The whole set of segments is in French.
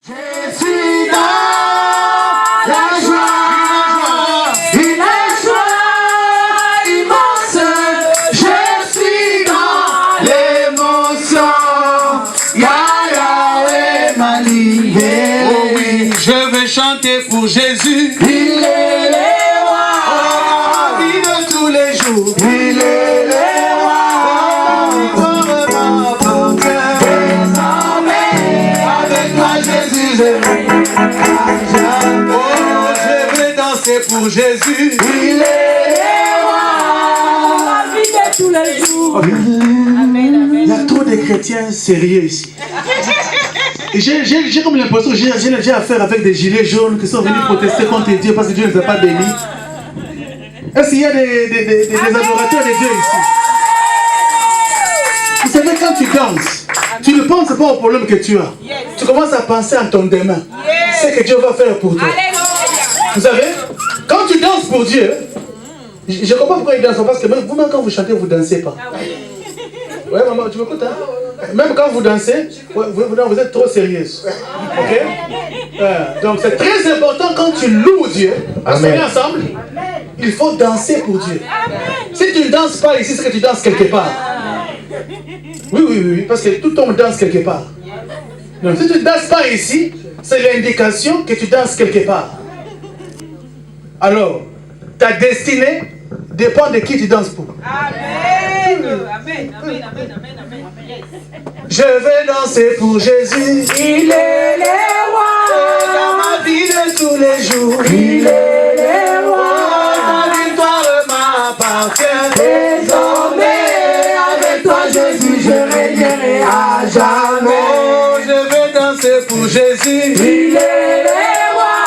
Je suis dans la joie, une joie immense. Je suis dans l'émotion. Yahweh m'a libéré. Oh oui, je vais chanter pour Jésus. Il est le roi. Oh, la vie de tous les jours. Il est le roi. Pour Jésus, il est roi, la vie de tous les jours. Okay. Amen, amen. Il y a trop de chrétiens sérieux ici. Et j'ai comme l'impression que j'ai affaire avec des gilets jaunes qui sont venus protester contre Dieu parce que Dieu ne les a pas bénis. Est-ce qu'il y a des adorateurs de Dieu ici? Vous savez, quand tu danses, tu ne penses pas au problème que tu as. Tu commences à penser en ton demain. C'est que Dieu va faire pour toi. Vous savez, quand tu danses pour Dieu, je comprends pourquoi ils dansent, parce que même vous-même quand vous chantez, vous ne dansez pas. Ouais, maman, tu m'écoutes, hein? Même quand vous dansez, vous êtes trop sérieuse. Ok? Donc c'est très important quand tu loues Dieu, parce qu'on est ensemble, il faut danser pour Dieu. Si tu ne danses pas ici, c'est que tu danses quelque part. Oui, parce que tout le monde danse quelque part. Donc si tu ne danses pas ici, c'est l'indication que tu danses quelque part. Alors, ta destinée dépend de qui tu danses pour. Amen. Amen, amen, amen, amen, amen. Je vais danser pour Jésus. il est le roi, Dans ma vie de tous les jours. il est le roi. Ma victoire m'appartient. Désormais, avec toi Jésus, je régnerai à jamais. Oh, je vais danser pour Jésus. Il est le roi,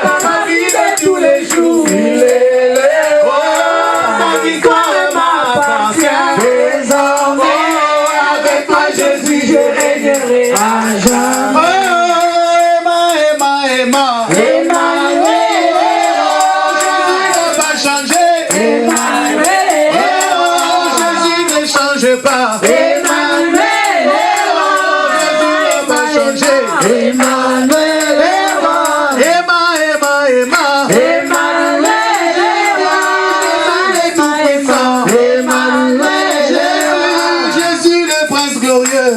dans ma vie de tous les jours. Il est le roi, Ma victoire m'appartient. désormais, avec toi Jésus, je régnerai à jamais. Oh, Emma. Emmanuel, Jésus ne va pas changer. Emmanuel, Oh, Jésus ne change pas. Emmanuel, Jésus ne va pas changer. Emmanuel, Emma. Jésus le prince glorieux.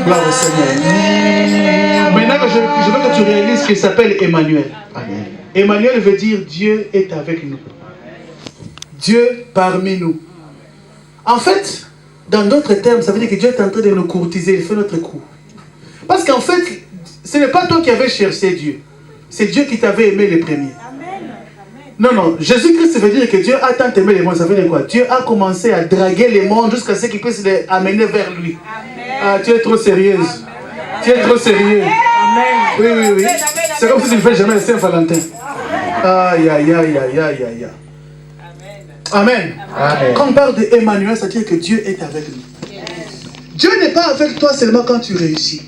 Gloire au Seigneur. Maintenant que je veux que tu réalises qu'il s'appelle Emmanuel. Amen. Emmanuel veut dire Dieu est avec nous. Dieu parmi nous. En fait, dans d'autres termes, ça veut dire que Dieu est en train de nous courtiser, il fait notre coup. Parce qu'en fait, ce n'est pas toi qui avais cherché Dieu. C'est Dieu qui t'avait aimé le premier. Non, Jésus-Christ veut dire que Dieu a tant aimé les mondes. Ça veut dire quoi? Dieu a commencé à draguer les mondes jusqu'à ce qu'il puisse les amener vers lui. Ah, tu es trop sérieuse. Tu es trop sérieux. Oui. C'est comme si tu ne fais jamais le Saint-Valentin. Aïe. Amen. Quand on parle d'Emmanuel, ça veut dire que Dieu est avec nous. Dieu n'est pas avec toi seulement quand tu réussis.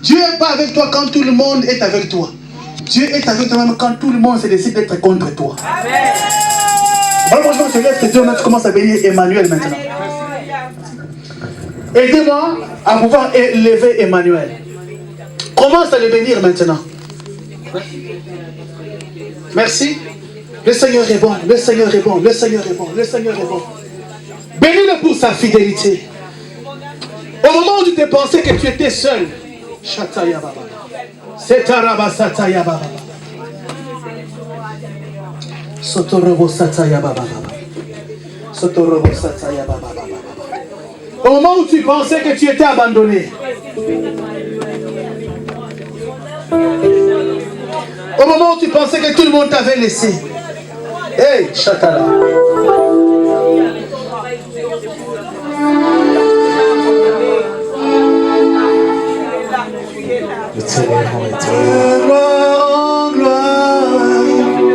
Dieu n'est pas avec toi quand tout le monde est avec toi. Dieu est avec toi même quand tout le monde se décide d'être contre toi. Voilà pourquoi je te laisse que Dieu, tu commences à bénir Emmanuel maintenant. Aidez-moi à pouvoir élever Emmanuel. Commence à le bénir maintenant. Merci. Le Seigneur est bon, le Seigneur est bon, le Seigneur est bon, le Seigneur est bon. Bénis-le pour sa fidélité. Au moment où tu t'es pensé que tu étais seul, Shataya Baba. Setaraba Sataya Baba. Sotorobo Sataya Baba. Sotorobo Sataya Baba. Au moment où tu pensais que tu étais abandonné. Au moment où tu pensais que tout le monde t'avait laissé. Hey, Chatala. Le Seigneur est Gloire, gloire.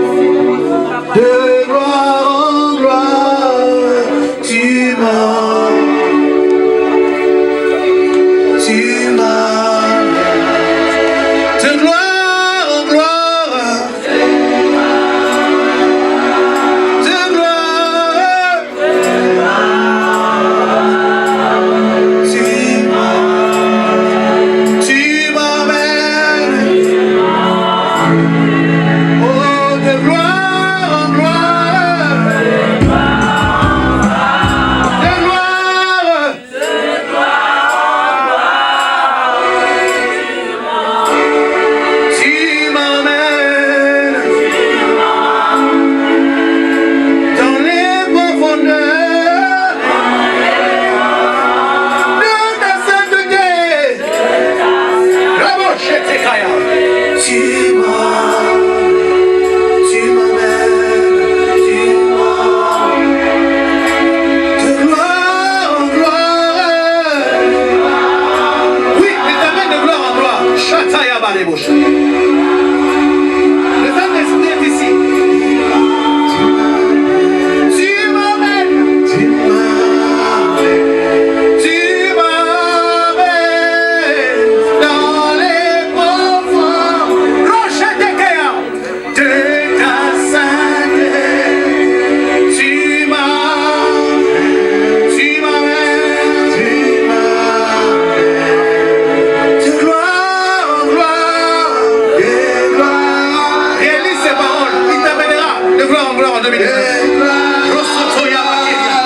2019. Rosotoya Makeria.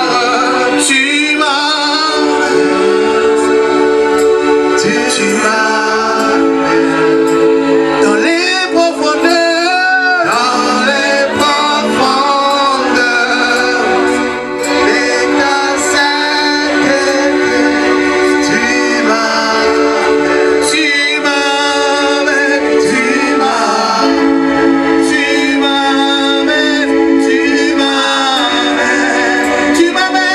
Tu m'as dans les profondeurs, et ta sainteté, tu m'amènes, tu m'amènes, tu m'amènes, tu m'amènes, tu m'amènes, tu m'amènes, tu m'amènes,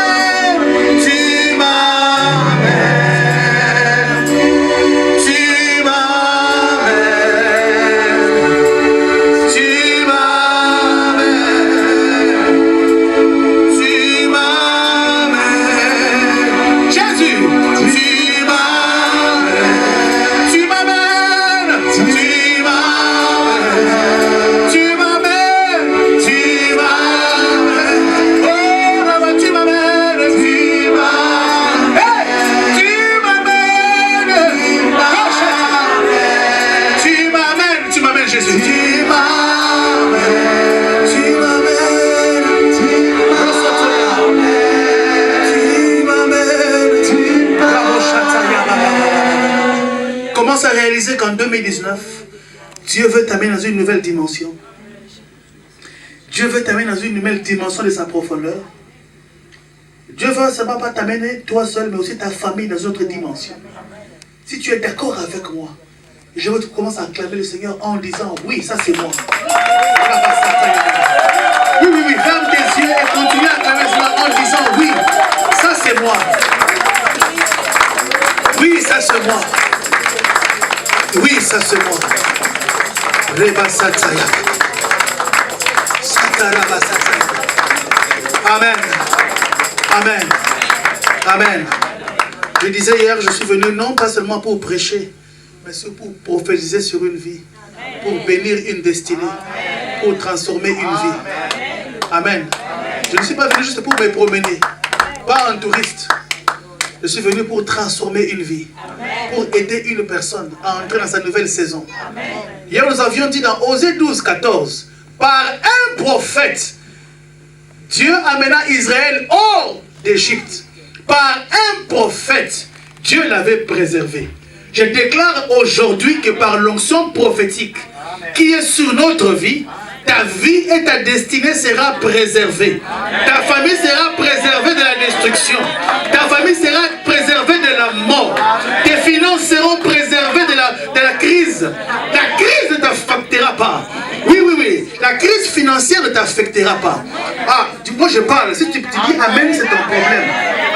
tu m'amènes, tu m'amènes, Jésus, tu m'amènes, tu m'amènes, tu m'amènes, tu m'amènes, tu m'amènes, oh là-bas tu m'amènes, tu m'amènes, hey, tu m'amènes, tu m'amènes Jésus, tu m'amènes, tu m'amènes, tu m'amènes. Commence à réaliser qu'en 2019, Dieu veut t'amener dans une nouvelle dimension. Dieu veut t'amener dans une nouvelle dimension de sa profondeur. Dieu veut seulement pas t'amener toi seul, mais aussi ta famille dans une autre dimension. Si tu es d'accord avec moi, je veux que tu commences à acclamer le Seigneur en disant oui, ça c'est moi. Oui, oui, oui, ferme tes yeux et continue à acclamer le Seigneur en disant oui, ça c'est moi. Oui, ça c'est moi. Oui, ça c'est moi. Reba Sataya. Sakaraba Sataya. Amen. Amen. Amen. Je disais hier, je suis venu non pas seulement pour prêcher, mais c'est pour prophétiser sur une vie, pour bénir une destinée, pour transformer une vie. Amen. Je ne suis pas venu juste pour me promener, pas un touriste. Je suis venu pour transformer une vie, pour aider une personne à entrer dans sa nouvelle saison. Hier, nous avions dit dans Osée 12, 14, par un prophète, Dieu amena Israël hors d'Égypte. Par un prophète, Dieu l'avait préservé. Je déclare aujourd'hui que par l'onction prophétique qui est sur notre vie, ta vie et ta destinée sera préservée. Ta famille sera préservée de la destruction. Ta famille sera préservée de la mort. Tes finances seront préservées de la crise. La crise ne t'affectera pas. Oui, oui, oui. La crise financière ne t'affectera pas. Ah, moi je parle. Si tu dis Amen, c'est ton problème.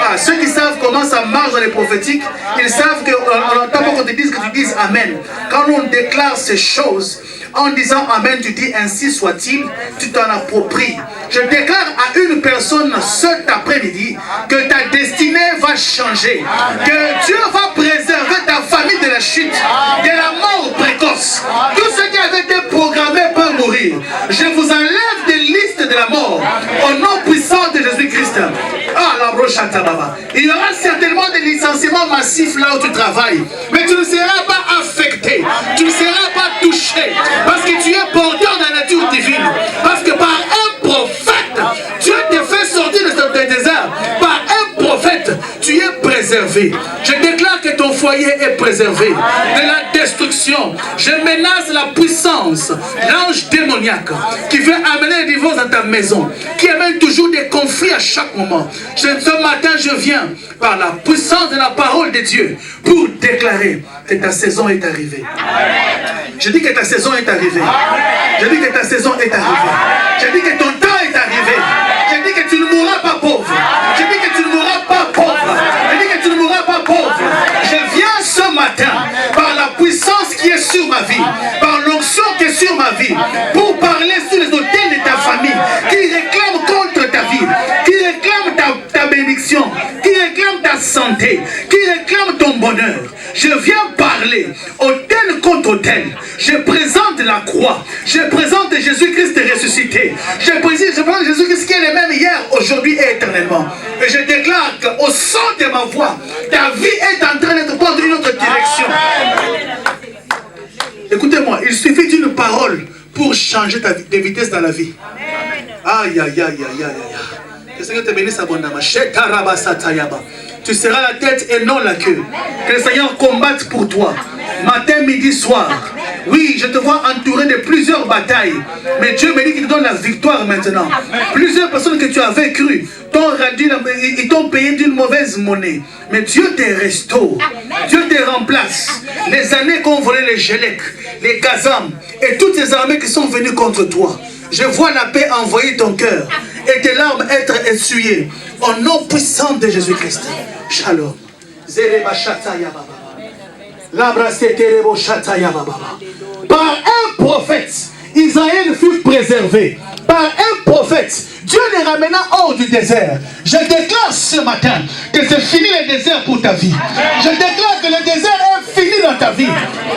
Ah, ceux qui savent comment ça marche dans les prophétiques, ils savent qu'on n'entend pas qu'on te dise que tu dises Amen. Quand on déclare ces choses, en disant Amen, tu dis ainsi soit-il, tu t'en appropries. Je déclare à une personne cet après-midi que ta destinée va changer. Que Dieu va préserver ta famille de la chute, de la mort précoce. Tous ceux qui avaient été programmés peuvent mourir. Je vous enlève des listes de la mort au nom puissant de Jésus-Christ. Ah, la brochata baba. Il y aura certainement des licenciements massifs là où tu travailles. Mais tu ne seras pas affecté. Tu ne seras pas touché. Parce que tu es porteur de la nature divine. Parce que par un prophète, Dieu te fait sortir de ce désert. Par un prophète, tu es préservé. Je déclare que ton foyer est préservé de la destruction. Je menace la puissance, l'ange démoniaque qui veut amener le divorce dans ta maison, qui amène toujours des conflits à chaque moment. Ce matin, je viens par la puissance de la parole de Dieu pour déclarer que ta saison est arrivée. Je dis que ta saison est arrivée. Je dis que ta saison est arrivée. Je dis que ton temps est arrivé. Je dis que tu ne mourras pas pauvre. Je dis que tu ne mourras pas pauvre. Je dis que tu ne mourras pas pauvre. Je viens ce matin par la puissance qui est sur ma vie, par l'onction qui est sur ma vie, pour parler sur les autels de ta famille, qui réclament contre ta vie, qui réclament ta bénédiction, qui réclament ta santé, qui réclament ton bonheur. Je viens parler autel contre autel. Je présente la croix. Je présente Jésus-Christ ressuscité. Je présente Jésus-Christ qui est le même hier, aujourd'hui et éternellement. Et je déclare qu'au son de ma voix, ta vie est en train d'être prendre une autre direction. Écoutez-moi, il suffit d'une parole pour changer de vitesse dans la vie. Aïe, aïe, aïe, aïe, aïe, aïe. Que le Seigneur te bénisse abondamment. Tu seras la tête et non la queue. Que le Seigneur combatte pour toi. Matin, midi, soir. Oui, je te vois entouré de plusieurs batailles. Mais Dieu me dit qu'il te donne la victoire maintenant. Plusieurs personnes que tu avais cru ils t'ont payé d'une mauvaise monnaie. Mais Dieu te restaure. Dieu te remplace. Les années qu'ont volé les Gélec, les Gazam et toutes ces armées qui sont venues contre toi. Je vois la paix envoyer ton cœur et tes larmes être essuyées. Au nom puissant de Jésus-Christ. Shalom. Par un prophète, Israël fut préservé. Par un prophète, Dieu les ramena hors du désert. Je déclare ce matin que c'est fini le désert pour ta vie. Je déclare que le désert est fini dans ta vie.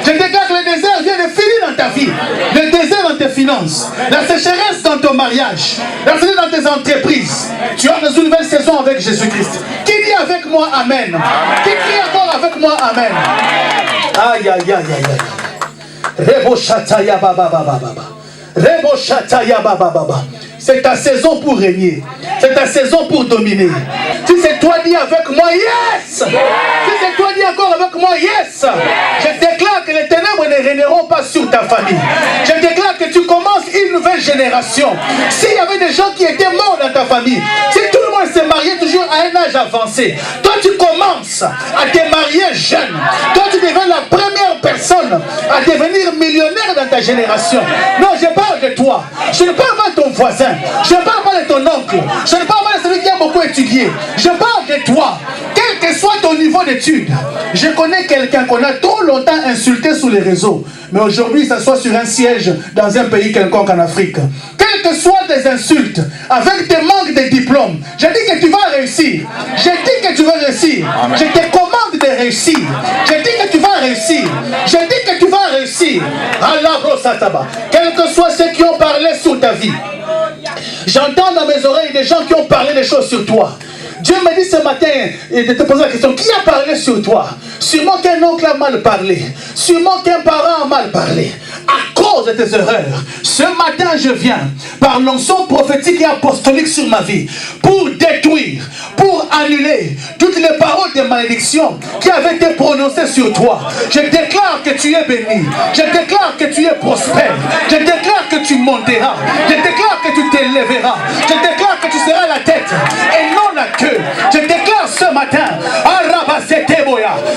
Je déclare que le désert vient de finir dans ta vie. Le désert dans tes finances. La sécheresse dans ton mariage. La sécheresse dans tes entreprises. Tu as une nouvelle saison avec Jésus-Christ. Qui dit avec moi Amen? Qui crie encore avec moi Amen? Aïe, aïe, aïe, aïe, aïe. Rebo Shataya Baba Baba Baba. Rebo Shataya Baba Baba. C'est ta saison pour régner. C'est ta saison pour dominer. Si c'est toi, dis avec moi, yes! Si c'est toi, dis encore avec moi, yes! Je déclare que les ténèbres ne régneront pas sur ta famille. Je déclare que tu commences une nouvelle génération. S'il y avait des gens qui étaient morts dans ta famille, si tout le monde s'est marié toujours à un âge avancé, toi tu commences à te marier jeune. Toi tu deviens la première personne à devenir millionnaire dans ta génération. Non, je parle de toi. Je ne parle pas de ton voisin. Je ne parle pas de ton oncle. Je ne parle pas de celui qui a beaucoup étudié. Je parle de toi. Quel que soit ton niveau d'études. Je connais quelqu'un qu'on a trop longtemps insulté sur les réseaux. Mais aujourd'hui, il s'assoit sur un siège dans un pays quelconque en Afrique. Quelles que soient tes insultes, avec tes manques de diplômes, je dis que tu vas réussir. Je dis que tu vas réussir. Amen. Je te commande de réussir. Je dis que tu vas réussir. Je dis que tu vas réussir. Allah Rosataba. Quels que soient ceux qui ont parlé sur ta vie. J'entends dans mes oreilles des gens qui ont parlé des choses sur toi. Dieu me dit ce matin de te poser la question, qui a parlé sur toi? Sûrement qu'un oncle a mal parlé. Sûrement qu'un parent a mal parlé. À cause de tes erreurs, ce matin je viens, par l'onction prophétique et apostolique sur ma vie, pour détruire, pour annuler toutes les paroles de malédiction qui avaient été prononcées sur toi. Je déclare que tu es béni. Je déclare que tu es prospère. Je déclare que tu monteras. Je déclare que tu t'élèveras. Je déclare que tu seras la tête et non la queue. Je déclare ce matin,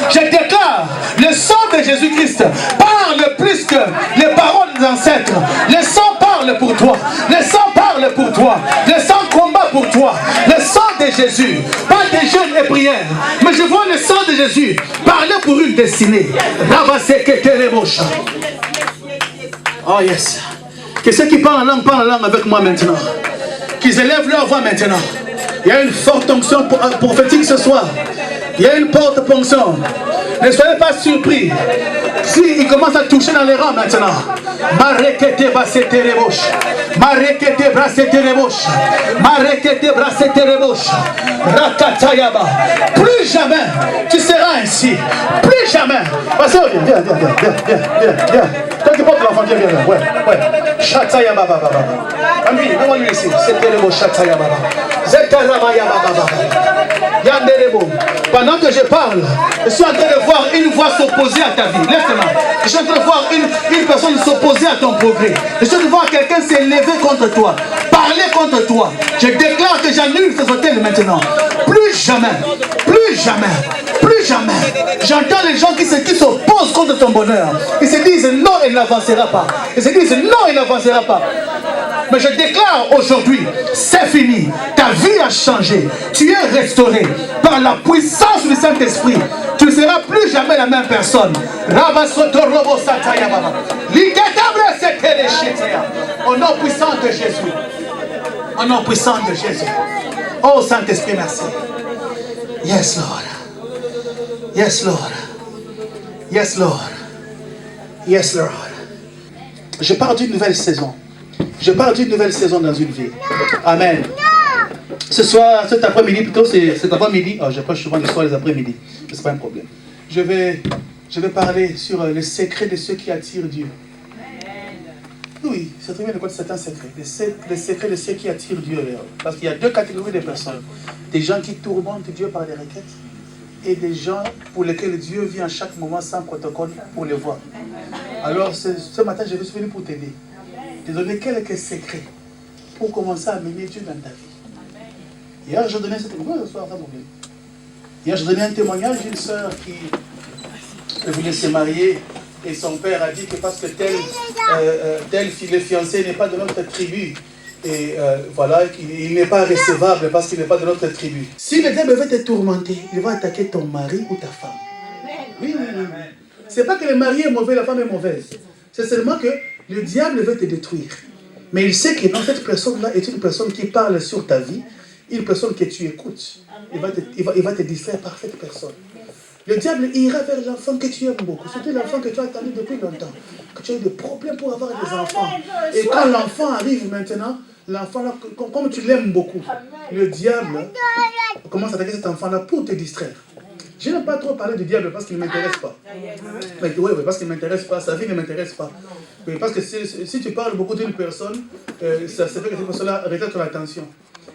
je déclare le sang de Jésus-Christ parle plus que les paroles des ancêtres. Le sang parle pour toi. Le sang parle pour toi. Le sang combat pour toi. Le sang de Jésus. Pas des jeûnes et prières. Mais je vois le sang de Jésus parler pour une destinée. Oh yes. Que ceux qui parlent en langue avec moi maintenant. Qu'ils élèvent leur voix maintenant. Il y a une forte onction prophétique ce soir. Il y a une porte ponction. Ne soyez pas surpris s'il commence à toucher dans les rangs maintenant. Marekete basete rebouche. Marekete brasete rebouche. Marekete brasete rebouche. Rakatayaba. Plus jamais tu seras ainsi. Plus jamais. Vas-y, viens. Toi qui portes l'enfant, viens. Ouais. Chatayaba baba. Ami, comment lui ici? C'était le mot Chatayaba baba. Zetarabaya baba. Yanderebo. Pendant que je parle, je suis en train de voir une voix s'opposer à ta vie. Lève-toi. Je suis en train de voir une personne s'opposer à ton progrès. Je suis en train de voir quelqu'un s'élever contre toi, parler contre toi. Je déclare que j'annule ces hôtels maintenant. Plus jamais. J'entends les gens qui s'opposent contre ton bonheur. Ils se disent non, il n'avancera pas. Mais je déclare aujourd'hui, c'est fini. Ta vie a changé. Tu es restauré par la puissance du Saint-Esprit. Tu ne seras plus jamais la même personne. Au nom puissant de Jésus. Au nom puissant de Jésus. Oh Saint-Esprit, merci. Yes, Lord. Yes, Lord. Yes, Lord. Yes, Lord. Je parle d'une nouvelle saison. Je parle d'une nouvelle saison dans une vie. Amen. Ce soir, cet après-midi, plutôt, cet après-midi, je prêche souvent le soir les après-midi, mais ce n'est pas un problème. Je vais parler sur les secrets de ceux qui attirent Dieu. Oui, c'est très bien de quoi c'est un secret. Le secret de ce qui attire Dieu. Parce qu'il y a deux catégories de personnes. Des gens qui tourmentent Dieu par des requêtes et des gens pour lesquels Dieu vient à chaque moment sans protocole pour les voir. Alors ce matin, je suis venu pour t'aider. Te donner quelques secrets pour commencer à mener Dieu dans ta vie. Hier, je donnais un témoignage d'une sœur qui voulait se marier et son père a dit que parce que tel fiancé n'est pas de notre tribu, et voilà, il n'est pas recevable parce qu'il n'est pas de notre tribu. Si le diable veut te tourmenter, il va attaquer ton mari ou ta femme. Oui. C'est pas que le mari est mauvais, la femme est mauvaise. C'est seulement que le diable veut te détruire. Mais il sait que cette personne-là est une personne qui parle sur ta vie, une personne que tu écoutes. Il va te distraire par cette personne. Le diable ira vers l'enfant que tu aimes beaucoup, surtout l'enfant que tu as attendu depuis longtemps, que tu as eu des problèmes pour avoir des enfants. Et quand l'enfant arrive maintenant, l'enfant là, comme tu l'aimes beaucoup, le diable commence à attaquer cet enfant-là pour te distraire. Je n'aime pas trop parler du diable parce qu'il ne m'intéresse pas. Oui, parce qu'il ne m'intéresse pas, sa vie ne m'intéresse pas. Oui, parce que si tu parles beaucoup d'une personne, ça fait que cette personne-là retient ton attention.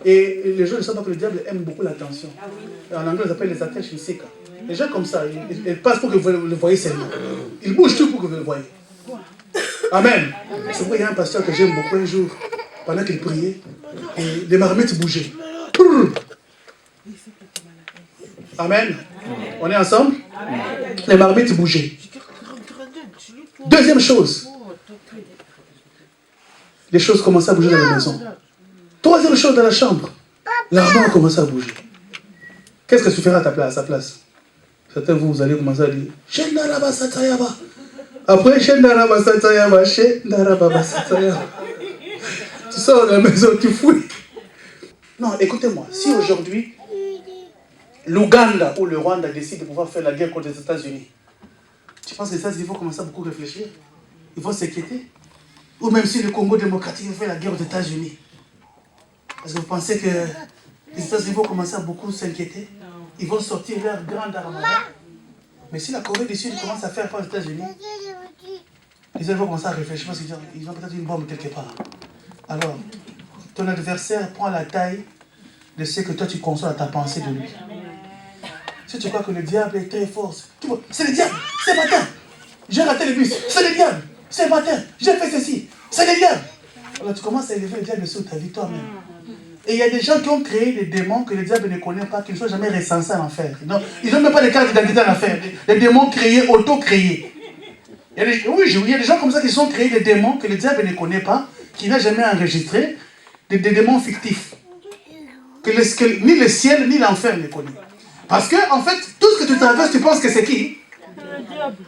Et les gens ne savent pas que le diable aime beaucoup l'attention. En anglais, ils appellent les attention seekers. Les gens comme ça, ils passent pour que vous le voyez seulement. Ils bougent tout pour que vous le voyez. Amen. C'est pourquoi il y a un pasteur que j'aime beaucoup un jour, pendant qu'il priait, et les marmites bougeaient. Amen. On est ensemble? Les marmites bougeaient. Deuxième chose, les choses commençaient à bouger dans la maison. Troisième chose, dans la chambre, l'armoire commençait à bouger. Qu'est-ce que tu feras à sa place? Certains de vous allez commencer à dire Shendaraba Satayaba. Après Shendaraba Satayaba, Shendaraba Satayaba. Tu sors de la maison, tu fouilles. Non, écoutez-moi, si aujourd'hui l'Ouganda ou le Rwanda décide de pouvoir faire la guerre contre les États-Unis, tu penses que les États-Unis vont commencer à beaucoup réfléchir? Ils vont s'inquiéter? Ou même si le Congo démocratique veut faire la guerre aux États-Unis, est-ce que vous pensez que les États-Unis vont commencer à beaucoup s'inquiéter? Ils vont sortir leur grande armada. Mais si la Corée du Sud commence à faire peur aux États-Unis, les États-Unis vont commencer à réfléchir parce qu'ils ont peut-être une bombe quelque part. Alors, ton adversaire prend la taille de ce que toi tu conçois dans ta pensée de lui. Si tu crois que le diable est très fort, c'est le diable, c'est matin. J'ai raté le bus, c'est le diable, c'est matin. J'ai fait ceci, c'est le diable. Alors tu commences à élever le diable sur ta vie toi-même. Et il y a des gens qui ont créé des démons que le diable ne connaît pas, qui ne sont jamais recensés en enfer. Ils n'ont même pas de carte d'identité en enfer. Des démons créés, auto-créés. Il y a des gens comme ça qui sont créés des démons que le diable ne connaît pas, qui n'a jamais enregistré, des démons fictifs. Que ni le ciel ni l'enfer ne connaît. Parce que, en fait, tout ce que tu traverses, tu penses que c'est qui?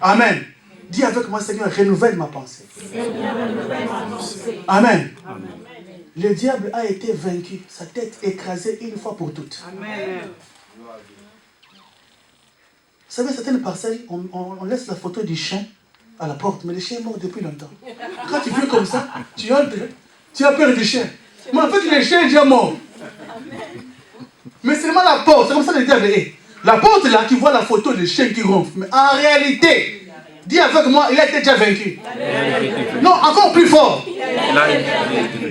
Amen. Dis avec moi, Seigneur, renouvelle ma pensée. Amen. Le diable a été vaincu, sa tête écrasée une fois pour toutes. Amen. Vous savez, certaines parcelles, on laisse la photo du chien à la porte, mais le chien est mort depuis longtemps. Quand tu viens comme ça, tu entres, tu as peur du chien. Mais en fait, le chien est déjà mort. Mais seulement la porte, c'est comme ça que le diable est. La porte là, tu vois la photo du chien qui ronfle. Mais en réalité, dis avec moi, il a été déjà vaincu. Non, encore plus fort.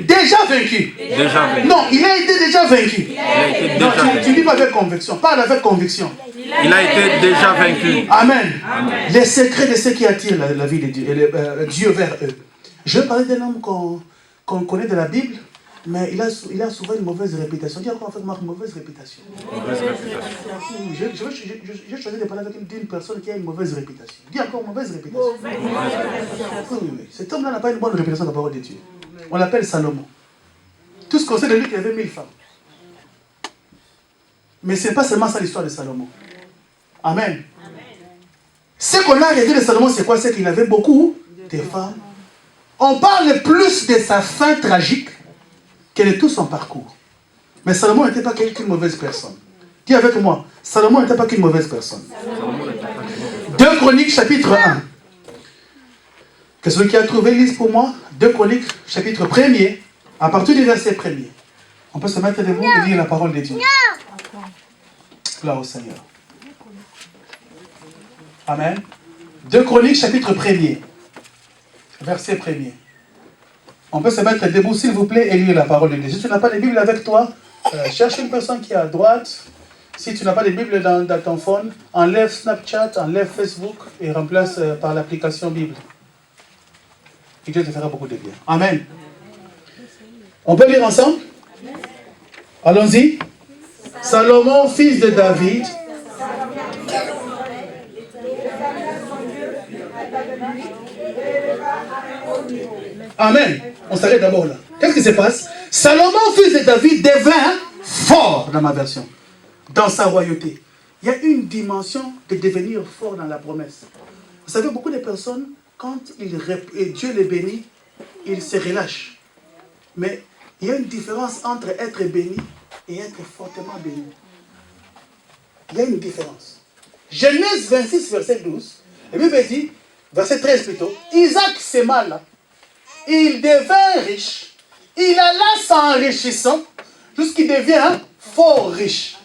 Déjà vaincu. Non, il a été déjà vaincu. Non, tu ne dis pas avec conviction. Parle avec conviction. Il a été déjà vaincu. Amen. Les secrets de ceux qui attirent la vie de Dieu, Dieu vers eux. Je vais parler d'un homme qu'on connaît de la Bible, mais il a souvent une mauvaise réputation. Dis encore en fait, une mauvaise réputation. J'ai choisi de parler avec une personne qui a une mauvaise réputation. Dis encore mauvaise réputation. Oui. Cet homme-là n'a pas une bonne réputation dans la parole de Dieu. On l'appelle Salomon. Tout ce qu'on sait de lui, qu'il avait 1000 femmes. Mais ce n'est pas seulement ça l'histoire de Salomon. Amen. Ce qu'on a arrêté de Salomon, c'est quoi? C'est qu'il avait beaucoup de femmes. On parle plus de sa fin tragique que de tout son parcours. Mais Salomon n'était pas qu'une mauvaise personne. Dis avec moi, Salomon n'était pas qu'une mauvaise personne. 2 Chroniques, chapitre 1. Que celui qui a trouvé, lise pour moi. 2 Chroniques, chapitre 1er, à partir du verset 1er. On peut se mettre debout et lire la parole de Dieu. Gloire au Seigneur. Amen. 2 Chroniques, chapitre 1er, verset 1er. On peut se mettre debout, s'il vous plaît, et lire la parole de Dieu. Si tu n'as pas de Bible avec toi, cherche une personne qui est à droite. Si tu n'as pas de Bible dans ton phone, enlève Snapchat, enlève Facebook et remplace par l'application Bible. Et Dieu te fera beaucoup de bien. Amen. On peut lire ensemble? Allons-y. Salomon, fils de David. Amen. On s'arrête d'abord là. Qu'est-ce qui se passe? Salomon, fils de David, devint fort dans ma version, dans sa royauté. Il y a une dimension de devenir fort dans la promesse. Vous savez, beaucoup de personnes, quand Dieu les bénit, ils se relâchent. Mais il y a une différence entre être béni et être fortement béni. Il y a une différence. Genèse 26, verset 12, la Bible dit, verset 13 plutôt, Isaac s'aima là. Il devint riche. Il alla s'enrichissant jusqu'il devient fort riche.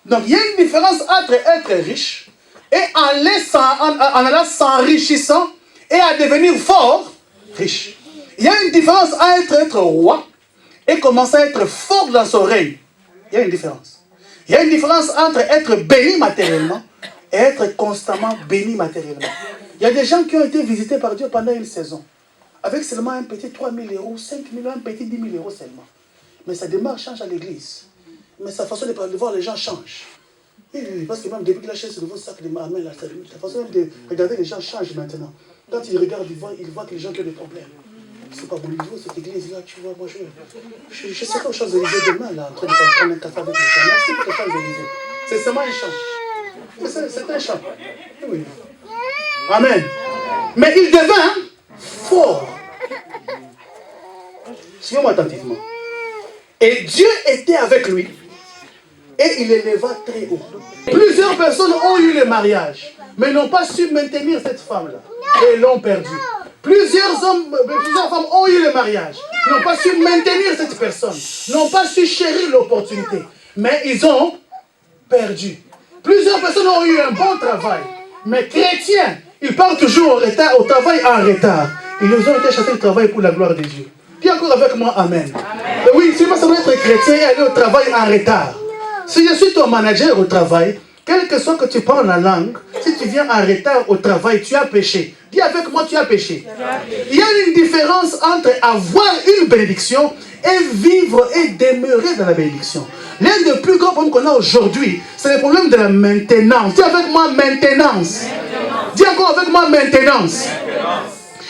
Donc il y a une différence entre être riche et en allant s'enrichissant et à devenir fort riche. Il y a une différence entre être roi et commencer à être fort dans son règne. Il y a une différence. Il y a une différence entre être béni matériellement et être constamment béni matériellement. Il y a des gens qui ont été visités par Dieu pendant une saison. Avec seulement un petit 3 000 euros, 5 000, un petit 10 000 euros seulement. Mais sa démarche change à l'église. Mais sa façon de voir les gens change. Oui, parce que même depuis qu'il a acheté ce nouveau sac de main, sa façon de regarder les gens change maintenant. Quand il regarde, il voit que les gens qui ont des problèmes. C'est pas bon, il voit cette église-là, tu vois, moi je sais pas aux Champs-Élysées demain, là, en train de prendre un café avec les gens. Merci pour les Champs-Élysées. C'est seulement un chant. C'est un chant. Oui. Amen. Mais il devint fort. Suivez-moi attentivement. Et Dieu était avec lui et il éleva très haut. Plusieurs personnes ont eu le mariage, mais n'ont pas su maintenir cette femme-là et l'ont perdue. Plusieurs femmes ont eu le mariage, n'ont pas su maintenir cette personne, n'ont pas su chérir l'opportunité, mais ils ont perdu. Plusieurs personnes ont eu un bon travail, mais chrétiens, ils partent toujours au travail en retard. Ils ont été chassés du travail pour la gloire de Dieu. Dis encore avec moi, Amen. Amen. Oui, si moi ça doit être chrétien et aller au travail en retard. Si je suis ton manager au travail, quel que soit que tu parles la langue, si tu viens en retard au travail, tu as péché. Dis avec moi, tu as péché. Il y a une différence entre avoir une bénédiction et vivre et demeurer dans la bénédiction. L'un des plus grands problèmes qu'on a aujourd'hui, c'est le problème de la maintenance. Dis avec moi, maintenance. Dis encore avec moi, maintenance.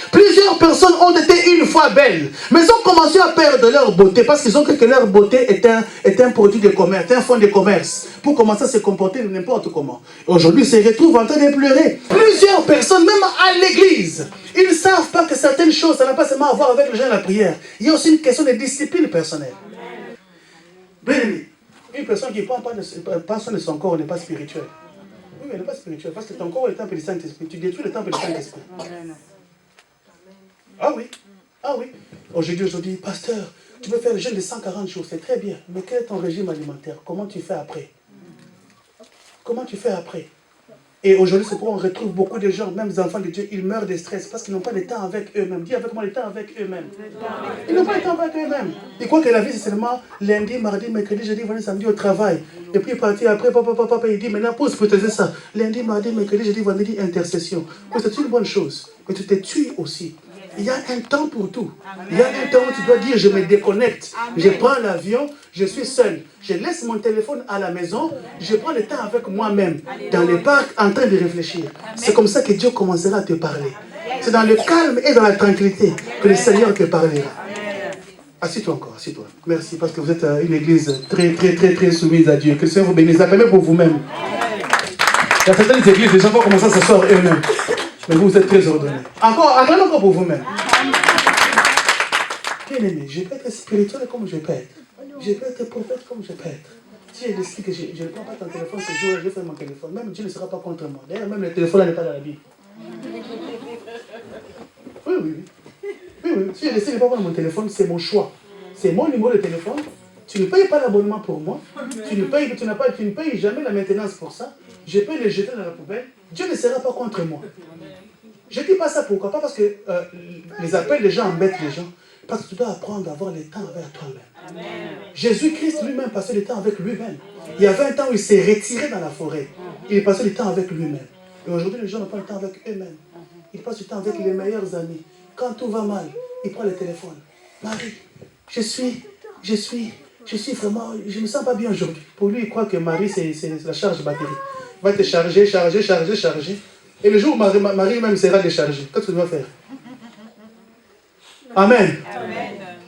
Plusieurs personnes ont été une fois belles, mais ils ont commencé à perdre leur beauté parce qu'ils ont cru que leur beauté est un produit de commerce, un fonds de commerce, pour commencer à se comporter de n'importe comment. Aujourd'hui, ils se retrouvent en train de pleurer. Plusieurs personnes, même à l'église, ils ne savent pas que certaines choses, ça n'a pas seulement à voir avec le genre de la prière. Il y a aussi une question de discipline personnelle. Bien aimé, une personne qui ne prend pas soin de son corps n'est pas spirituelle. Oui, elle n'est pas spirituelle parce que ton corps est le temple du Saint-Esprit. Tu détruis le temple du Saint-Esprit. Ah oui, ah oui. Aujourd'hui, pasteur, tu veux faire le jeûne de 140 jours, c'est très bien. Mais quel est ton régime alimentaire? Comment tu fais après? Comment tu fais après? Et aujourd'hui, c'est pourquoi on retrouve beaucoup de gens, même des enfants de Dieu, ils meurent de stress parce qu'ils n'ont pas de temps avec eux-mêmes. Dis avec moi, le temps avec eux-mêmes. Ils n'ont pas de temps avec eux-mêmes. Ils croient que la vie, c'est seulement lundi, mardi, mercredi, jeudi, vendredi, samedi au travail. Et puis, il partit après, papa, il dit, maintenant, pause pour te dire ça. Lundi, mardi, mercredi, jeudi, vendredi, intercession. Oui, c'est une bonne chose. Mais tu te tues aussi. Il y a un temps pour tout. Il y a un temps où tu dois dire, je me déconnecte. Je prends l'avion, je suis seul. Je laisse mon téléphone à la maison, je prends le temps avec moi-même, dans le parc, en train de réfléchir. C'est comme ça que Dieu commencera à te parler. C'est dans le calme et dans la tranquillité que le Seigneur te parlera. Assis-toi encore, assis-toi. Merci, parce que vous êtes une église très soumise à Dieu. Que le Seigneur vous bénisse. Appelez pour vous-même. Il y a certaines églises, les gens vont commencer à s'asseoir eux-mêmes. Mais vous êtes très ordonnés. Encore pour vous-même. Bien aimé, je peux être spirituel comme je peux être. Je peux être prophète comme je peux être. Si j'ai décidé que je ne prends pas ton téléphone ce jour-là, je fais mon téléphone. Même Dieu ne sera pas contre moi. D'ailleurs, même le téléphone n'est pas dans la Bible. Oui. Si je décide de ne pas prendre mon téléphone, c'est mon choix. C'est mon numéro de téléphone. Tu ne payes pas l'abonnement pour moi. Tu ne payes jamais la maintenance pour ça. Je peux le jeter dans la poubelle. Dieu ne sera pas contre moi. Je ne dis pas ça pourquoi? Pas parce que les appels des gens embêtent les gens, Parce que tu dois apprendre à avoir le temps avec toi-même. Jésus-Christ lui-même passait le temps avec lui-même. Il y avait un temps où il s'est retiré dans la forêt. Il passait le temps avec lui-même. Et aujourd'hui, les gens n'ont pas le temps avec eux-mêmes. Ils passent le temps avec les meilleurs amis. Quand tout va mal, il prend le téléphone. Marie, je suis vraiment, je ne me sens pas bien aujourd'hui. Pour lui, il croit que Marie, c'est la charge batterie. Il va te charger. Et le jour où Marie même sera déchargée, qu'est-ce que tu vas faire? Amen.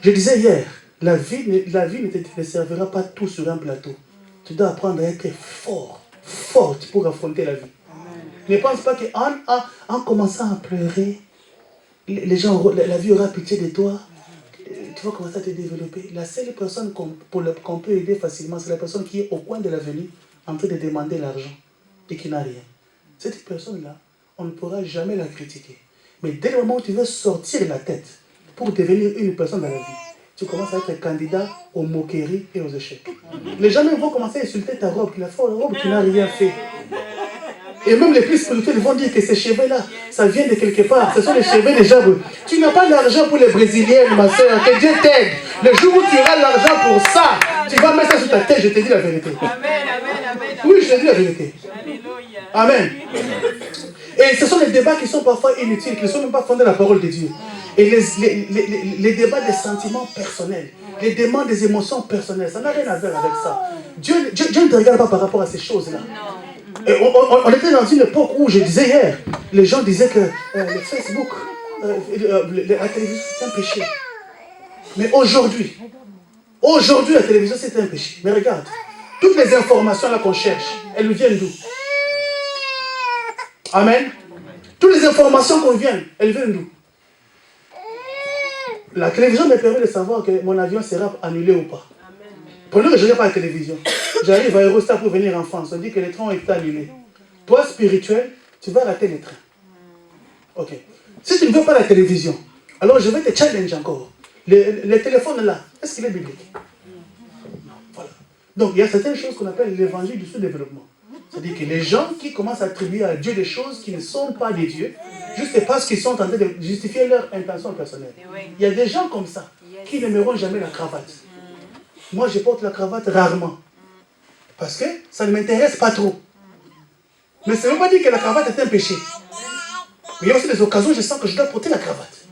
Je disais hier, la vie ne te servira pas tout sur un plateau. Tu dois apprendre à être forte pour affronter la vie. Ne pense pas qu'en commençant à pleurer, les gens, la vie aura pitié de toi. Tu vas commencer à te développer. La seule personne qu'on peut aider facilement, c'est la personne qui est au coin de l'avenue en train de demander l'argent et qui n'a rien. Cette personne-là, on ne pourra jamais la critiquer. Mais dès le moment où tu veux sortir la tête pour devenir une personne dans la vie, tu commences à être candidat aux moqueries et aux échecs. Les gens même vont commencer à insulter ta robe. La robe, tu n'as rien fait. Et même les plus spirituels vont dire que ces cheveux-là, ça vient de quelque part. Ce sont les cheveux des gens. Tu n'as pas d'argent pour les Brésiliennes, ma soeur. Que Dieu t'aide. Le jour où tu auras l'argent pour ça, tu vas mettre ça sur ta tête. Je te dis la vérité. Oui, je te dis la vérité. Amen. Et ce sont les débats qui sont parfois inutiles, qui ne sont même pas fondés dans la parole de Dieu. Et les débats des sentiments personnels, les demandes des émotions personnelles, ça n'a rien à voir avec ça. Dieu ne te regarde pas par rapport à ces choses-là. Et on était dans une époque où, je disais hier, les gens disaient que le Facebook, la télévision, c'est un péché. Mais aujourd'hui, la télévision, c'est un péché. Mais regarde, toutes les informations là qu'on cherche, elles nous viennent d'où? Amen. Toutes les informations qu'on vient, elles viennent d'où? La télévision me permet de savoir que mon avion sera annulé ou pas. Pendant que je ne regarde pas la télévision, j'arrive à Eurostar pour venir en France. On dit que les trains ont été annulés. Toi, spirituel, tu vas rater les trains. Ok. Si tu ne veux pas la télévision, alors je vais te challenge encore. Le téléphone là, est-ce qu'il est biblique? Non. Voilà. Donc il y a certaines choses qu'on appelle l'évangile du sous-développement. C'est-à-dire que les gens qui commencent à attribuer à Dieu des choses qui ne sont pas des dieux, juste parce qu'ils sont en train de justifier leur intention personnelle. Il y a des gens comme ça qui n'aimeront jamais la cravate. Moi, je porte la cravate rarement. Parce que ça ne m'intéresse pas trop. Mais ça ne veut pas dire que la cravate est un péché. Mais il y a aussi des occasions où je sens que je dois porter la cravate.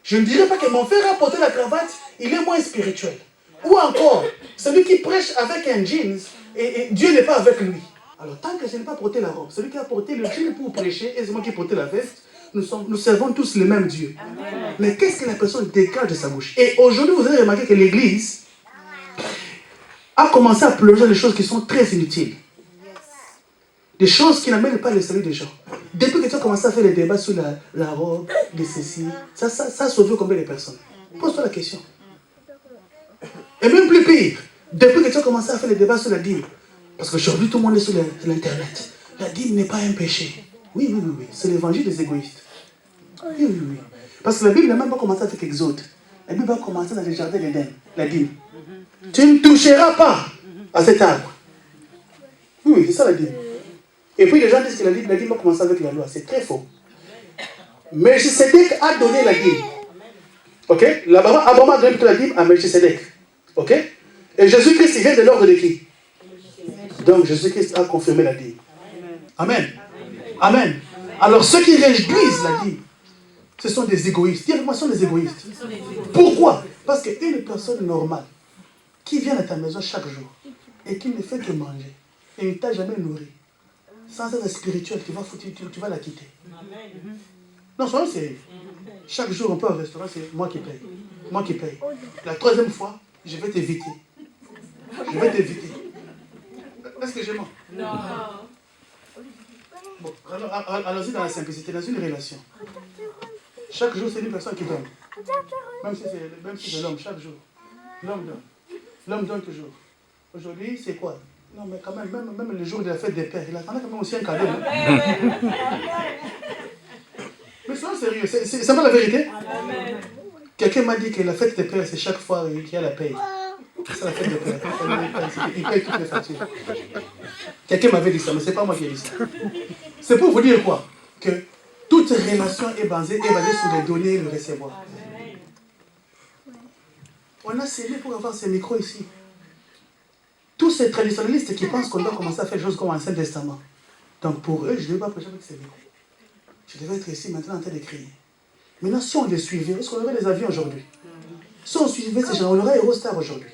Je ne dirais pas que mon frère a porté la cravate, il est moins spirituel. Ou encore, celui qui prêche avec un jeans, et Dieu n'est pas avec lui. Alors, tant que je n'ai pas porté la robe, celui qui a porté le jean pour prêcher, et c'est moi qui ai porté la veste, nous servons tous le même Dieu. Amen. Mais qu'est-ce que la personne dégage de sa bouche? Et aujourd'hui, vous avez remarqué que l'Église a commencé à plonger des choses qui sont très inutiles. Des choses qui n'amènent pas le salut des gens. Depuis que tu as commencé à faire des débats sur la robe, de ceci, ça a sauvé combien de personnes? Pose-toi la question. Et même plus pire, depuis que tu as commencé à faire des débats sur la dîme, parce qu'aujourd'hui tout le monde est sur l'internet, la dîme n'est pas un péché. Oui, c'est l'évangile des égoïstes. Oui. Parce que la Bible n'a même pas commencé avec Exode. La Bible a commencé dans le jardin d'Éden, la dîme. Tu ne toucheras pas à cet arbre. Oui, c'est ça la dîme. Et puis les gens disent que la dîme a commencé avec la loi. C'est très faux. Melchisédek a donné la dîme. Ok? Abraham a donné la dîme à Melchisédek. Ok? Et Jésus-Christ, il vient de l'ordre de qui? Donc Jésus-Christ a confirmé la dîme. Amen. Amen. Alors ceux qui réduisent la dîme, ce sont des égoïstes. Dis avec moi, ce sont des égoïstes. Pourquoi? Parce qu'une personne normale qui vient à ta maison chaque jour et qui ne fait que manger et ne t'a jamais nourri, sans être spirituel, tu vas la quitter. Non, soyons sérieux. Chaque jour, on peut au restaurant, c'est moi qui paye. Moi qui paye. La troisième fois, je vais t'éviter. Est-ce que je mens? Non. Bon, alors, allons-y dans la simplicité, dans une relation. Chaque jour, c'est une personne qui donne. Même si c'est l'homme, chaque jour. L'homme donne toujours. Aujourd'hui, c'est quoi? Non, mais quand même le jour de la fête des pères, il attendait quand même aussi un cadeau. Mais soyons sérieux, c'est pas la vérité? Quelqu'un m'a dit que la fête des pères, c'est chaque fois qu'il y a la paye. C'est la fête des pères. Il paye toutes les factures. Quelqu'un m'avait dit ça, mais c'est pas moi qui ai dit ça. C'est pour vous dire quoi? Que toute relation est basée sur les donner et le recevoir. On a scellé pour avoir ces micros ici. Tous ces traditionnalistes qui pensent qu'on doit commencer à faire des choses comme l'Ancien Testament. Donc pour eux, je ne devais pas prêcher avec ces micros. Je devais être ici maintenant en train de crier. Maintenant, si on les suivait, est-ce qu'on aurait des avions aujourd'hui? Si on suivait ces gens, on aurait Eurostar aujourd'hui.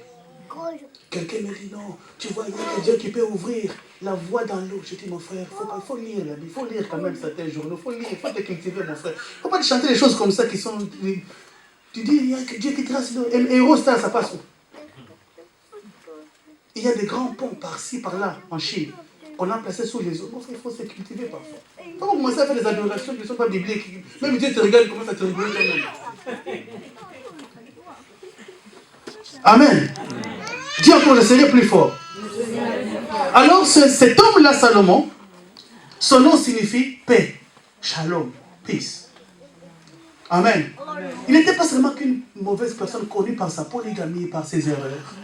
Quelqu'un me dit non, tu vois, il y a Dieu qui peut ouvrir la voie dans l'eau. Je dis mon frère, il faut lire la Bible, il faut lire quand même certains journaux, il faut lire, il faut te cultiver mon frère. Il ne faut pas te chanter des choses comme ça qui sont... Tu dis, il y a Dieu qui trace l'eau. Et Eurostar, ça passe où? Il y a des grands ponts par-ci, par-là, en Chine, qu'on a placés sous les eaux. Mon frère, il faut se cultiver parfois. Il faut commencer à faire des adorations qui ne sont pas bibliques. Même Dieu te regarde, comment ça te regarde toi-même. Amen. Dis encore, je serai plus fort. Alors, cet homme-là, Salomon, son nom signifie paix, shalom, peace. Amen. Il n'était pas seulement qu'une mauvaise personne connue par sa polygamie, par ses erreurs,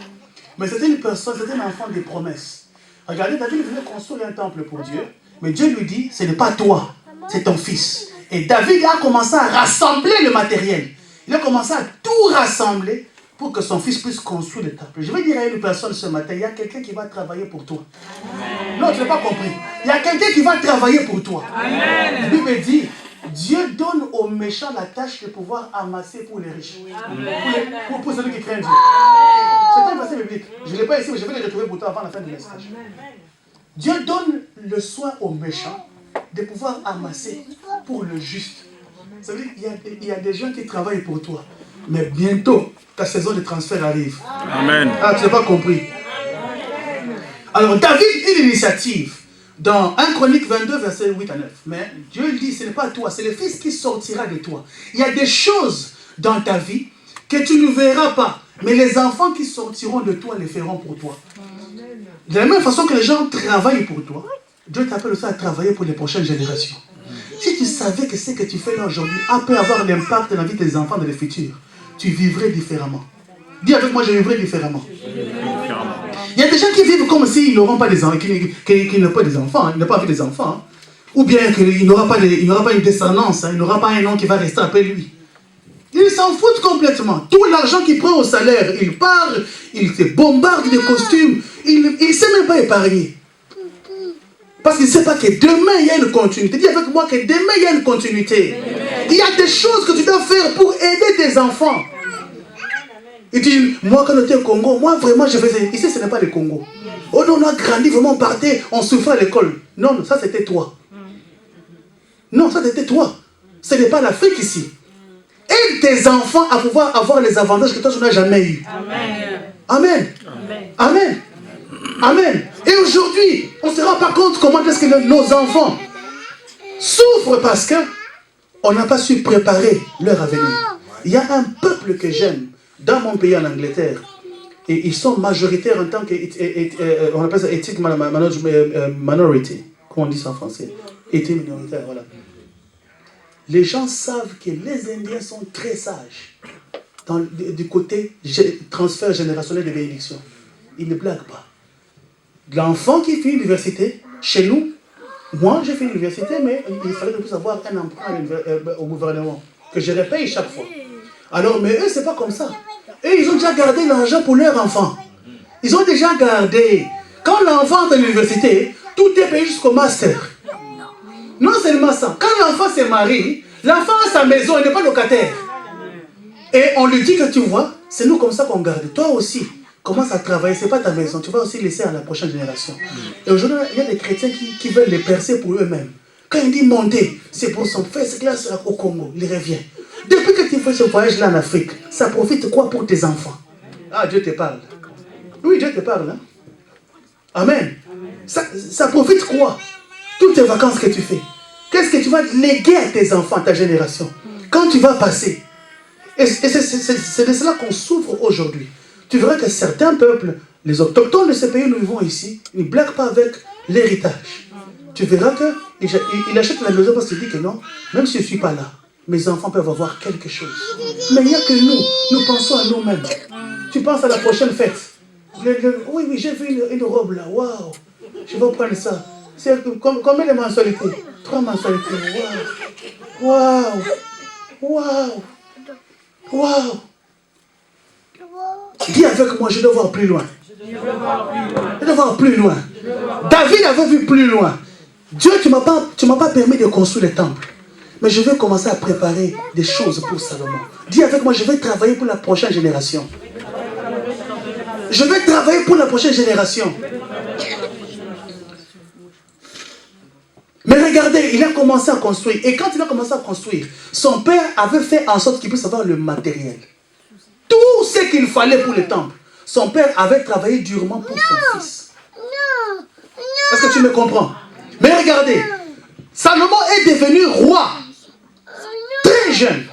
mais c'était une personne, c'était un enfant des promesses. Regardez, David venait construire un temple pour Dieu, mais Dieu lui dit, ce n'est pas toi, c'est ton fils. Et David a commencé à rassembler le matériel. Il a commencé à tout rassembler pour que son fils puisse construire le temple. Je vais dire à une personne ce matin, il y a quelqu'un qui va travailler pour toi. Amen. Non, tu n'as pas compris. Il y a quelqu'un qui va travailler pour toi. Amen. La Bible dit, Dieu donne aux méchants la tâche de pouvoir amasser pour les riches. Pour ceux qui craignent Dieu. C'est un verset biblique. Je ne l'ai pas ici, mais je vais le retrouver pour toi avant la fin du message. Dieu donne le soin aux méchants de pouvoir amasser pour le juste. Ça veut dire qu'il y a des gens qui travaillent pour toi. Mais bientôt, ta saison de transfert arrive. Amen. Ah, tu n'as pas compris. Alors, David eut l'initiative dans 1 Chronique 22, versets 8 à 9. Mais Dieu dit, ce n'est pas toi, c'est le Fils qui sortira de toi. Il y a des choses dans ta vie que tu ne verras pas. Mais les enfants qui sortiront de toi les feront pour toi. De la même façon que les gens travaillent pour toi, Dieu t'appelle aussi à travailler pour les prochaines générations. Si tu savais que ce que tu fais là aujourd'hui peut avoir l'impact dans la vie de tes enfants dans le futur, tu vivrais différemment. Dis avec moi, je vivrais différemment. Il y a des gens qui vivent comme s'ils n'auront pas des enfants, qui n'ont pas des enfants, ils n'ont pas vu des enfants. Hein. Ou bien qu'il n'aura pas une descendance, hein, il n'aura pas un nom qui va rester après lui. Ils s'en foutent complètement. Tout l'argent qu'il prend au salaire, il part, il se bombarde de costumes, il ne sait même pas épargner. Parce qu'il ne sait pas que demain il y a une continuité. Dis avec moi que demain il y a une continuité. Il y a des choses que tu dois faire pour aider tes enfants. Il dit, moi quand on était au Congo, moi vraiment je faisais. Ici ce n'est pas le Congo. Oh non, on a grandi, vraiment on partait, on souffrait à l'école. Non, ça c'était toi. Non, ça c'était toi. Ce n'est pas l'Afrique ici. Aide tes enfants à pouvoir avoir les avantages que toi tu n'as jamais eu. Amen. Amen. Amen. Amen. Et aujourd'hui, on ne se rend pas compte comment est-ce que nos enfants souffrent parce qu'on n'a pas su préparer leur avenir. Il y a un peuple que j'aime dans mon pays en Angleterre. Et ils sont majoritaires en tant que, on appelle ça ethnic minority. Comment on dit ça en français? Ethnic minoritaire, voilà. Les gens savent que les Indiens sont très sages du côté transfert générationnel de bénédictions. Ils ne blaguent pas. L'enfant qui fait l'université, chez nous, moi j'ai fait l'université, mais il fallait que je puisse avoir un emprunt au gouvernement, que je repaye chaque fois. Alors, mais eux, c'est pas comme ça. Eux, ils ont déjà gardé l'argent pour leur enfant. Ils ont déjà gardé. Quand l'enfant est à l'université, tout est payé jusqu'au master. Non seulement ça, quand l'enfant se marie, l'enfant a sa maison, il n'est pas locataire. Et on lui dit que tu vois, c'est nous comme ça qu'on garde. Toi aussi, commence à travailler, ce n'est pas ta maison, tu vas aussi laisser à la prochaine génération. Et aujourd'hui, il y a des chrétiens qui veulent les percer pour eux-mêmes. Quand il dit monter, c'est pour son first class au Congo, il revient. Depuis que tu fais ce voyage-là en Afrique, ça profite quoi pour tes enfants? Ah, Dieu te parle. Oui, Dieu te parle. Hein? Amen. Ça profite quoi? Toutes tes vacances que tu fais. Qu'est-ce que tu vas léguer à tes enfants, à ta génération? Quand tu vas passer. Et c'est de cela qu'on souffre aujourd'hui. Tu verras que certains peuples, les autochtones de ces pays où nous vivons ici, ils ne blaguent pas avec l'héritage. Tu verras qu'il achète la maison parce qu'il dit que non, même si je ne suis pas là, mes enfants peuvent avoir quelque chose. Mais il n'y a que nous pensons à nous-mêmes. Tu penses à la prochaine fête. Oui, j'ai vu une robe là, waouh, je vais prendre ça. Combien de mensualités? 3 mensualités, waouh, waouh, waouh, waouh. Dis avec moi, je dois voir plus loin. Je dois voir plus loin. David avait vu plus loin. Dieu, tu m'as pas permis de construire le temple. Mais je vais commencer à préparer des choses pour Salomon. Dis avec moi, je vais travailler pour la prochaine génération. Je vais travailler pour la prochaine génération. Mais regardez, il a commencé à construire. Et quand il a commencé à construire, son père avait fait en sorte qu'il puisse avoir le matériel. Tout ce qu'il fallait pour le temple. Son père avait travaillé durement pour son fils. Est-ce que tu me comprends? Mais regardez, Salomon est devenu roi. Très jeune.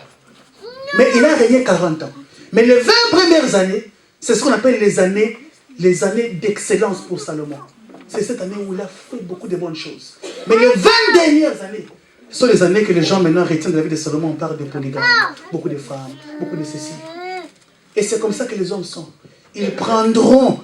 Mais il a régné 40 ans. Mais les 20 premières années, c'est ce qu'on appelle les années d'excellence pour Salomon. C'est cette année où il a fait beaucoup de bonnes choses. Mais les 20 dernières années, ce sont les années que les gens maintenant retiennent de la vie de Salomon. On parle de polygamie, beaucoup de femmes, beaucoup de ceci. Et c'est comme ça que les hommes sont. Ils prendront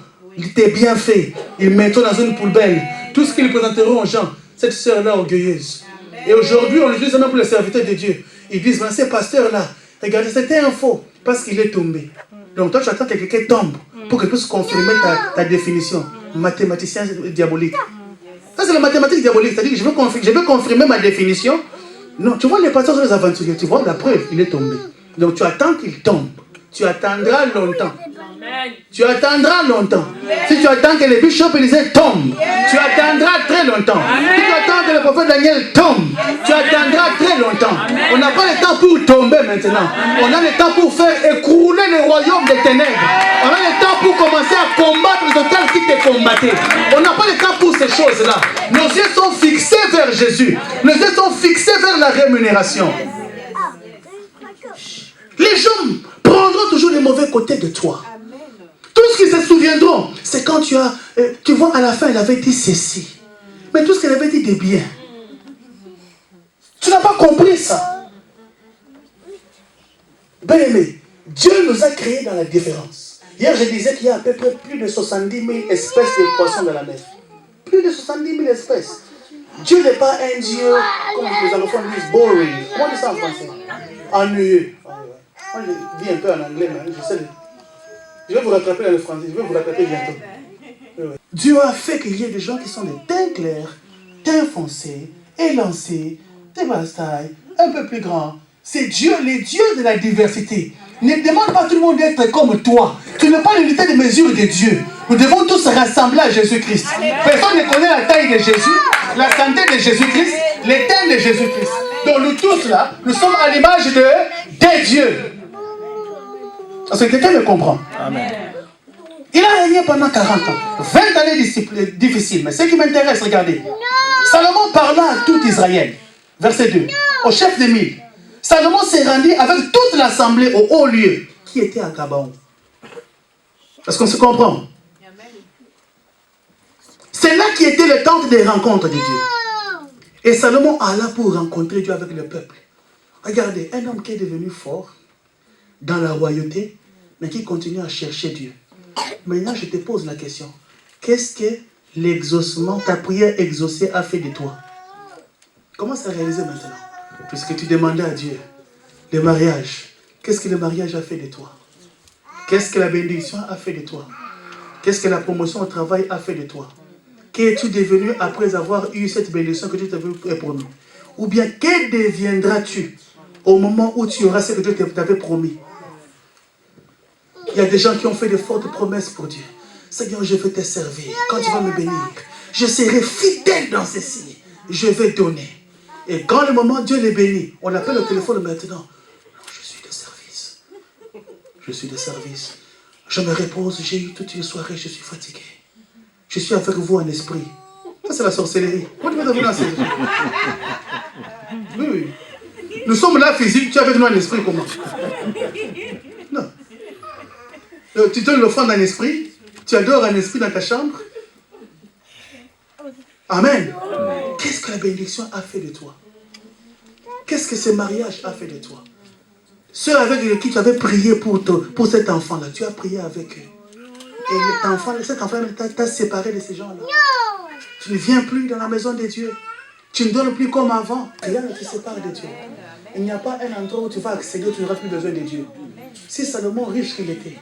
tes bienfaits, ils mettront dans une poubelle tout ce qu'ils présenteront aux gens. Cette sœur-là orgueilleuse. Et aujourd'hui, on l'utilise même pour les serviteurs de Dieu. Ils disent, ce pasteur-là, regardez, c'était un faux, parce qu'il est tombé. Donc toi, tu attends que quelqu'un tombe pour qu'il puisse confirmer ta définition. Mathématicien diabolique. Ça, c'est la mathématique diabolique. C'est-à-dire que je veux confirmer ma définition. Non, tu vois, les pasteurs sont les aventuriers. Tu vois, la preuve, il est tombé. Donc tu attends qu'il tombe. Tu attendras longtemps. Tu attendras longtemps. Si tu attends que le bishop Élisée tombe, tu attendras très longtemps. Si tu attends que le prophète Daniel tombe, tu attendras très longtemps. On n'a pas le temps pour tomber maintenant. On a le temps pour faire écrouler le royaume des ténèbres. On a le temps pour commencer à combattre les hôtels qui te combattaient. On n'a pas le temps pour ces choses-là. Nos yeux sont fixés vers Jésus. Nos yeux sont fixés vers la rémunération. Les gens prendront toujours les mauvais côtés de toi. Tout ce qu'ils se souviendront, c'est quand tu vois, à la fin, elle avait dit ceci. Mais tout ce qu'elle avait dit de bien. Tu n'as pas compris ça. Bien aimé, Dieu nous a créés dans la différence. Hier, je disais qu'il y a à peu près plus de 70 000 espèces de poissons dans la mer. Plus de 70 000 espèces. Dieu n'est pas un Dieu, comme les anglophones disent, boring. Comment on dit ça en français? Ennuyeux. Moi, je dis un peu en anglais, mais je vais vous rattraper dans le français. Je vais vous rattraper bientôt. Dieu a fait qu'il y ait des gens qui sont des teints clairs, teints foncés, élancés, des bastailles, un peu plus grands. C'est Dieu, le Dieu de la diversité. Ne demande pas à tout le monde d'être comme toi. Tu n'as pas l'unité de mesure de Dieu. Nous devons tous rassembler à Jésus-Christ. Personne ne connaît la taille de Jésus, la santé de Jésus-Christ, les teints de Jésus-Christ. Donc nous tous là, nous sommes à l'image de Dieu. Parce que quelqu'un me comprend. Amen. Il a régné pendant 40 ans. 20 années difficiles. Mais ce qui m'intéresse, regardez. Salomon parla à tout Israël. Verset 2. Au chef des 1000. Salomon s'est rendu avec toute l'assemblée au haut lieu qui était à Gabaon. Est-ce qu'on se comprend? C'est là qui était le temple des rencontres de Dieu. Et Salomon alla pour rencontrer Dieu avec le peuple. Regardez, un homme qui est devenu fort dans la royauté, mais qui continue à chercher Dieu. Maintenant, je te pose la question. Qu'est-ce que l'exaucement, ta prière exaucée a fait de toi? Commence à réaliser maintenant. Puisque tu demandais à Dieu le mariage. Qu'est-ce que le mariage a fait de toi? Qu'est-ce que la bénédiction a fait de toi? Qu'est-ce que la promotion au travail a fait de toi? Qu'es-tu devenu après avoir eu cette bénédiction que Dieu t'avait promis? Ou bien, que deviendras-tu au moment où tu auras ce que Dieu t'avait promis? Il y a des gens qui ont fait de fortes promesses pour Dieu. Seigneur, je vais te servir. Quand tu vas me bénir, je serai fidèle dans ceci. Je vais donner. Et quand le moment Dieu les bénit, on appelle au téléphone maintenant. Non, je suis de service. Je suis de service. Je me repose, j'ai eu toute une soirée, je suis fatigué. Je suis avec vous en esprit. Ça, c'est la sorcellerie. Moi, tu vas devenir sorcellerie. Oui, oui. Nous sommes là physique, tu es avec nous en esprit, comment? Non. Tu donnes l'offrande en esprit, tu adores en esprit dans ta chambre. Amen. Qu'est-ce que la bénédiction a fait de toi? Qu'est-ce que ce mariage a fait de toi? Ceux avec qui tu avais prié pour cet enfant-là, tu as prié avec eux. Et cet enfant t'a séparé de ces gens-là. Tu ne viens plus dans la maison de Dieu. Tu ne donnes plus comme avant. Rien ne te sépare de Dieu. Il n'y a pas un endroit où tu vas accéder où tu n'auras plus besoin de Dieu. Si Salomon, riche qu'il était,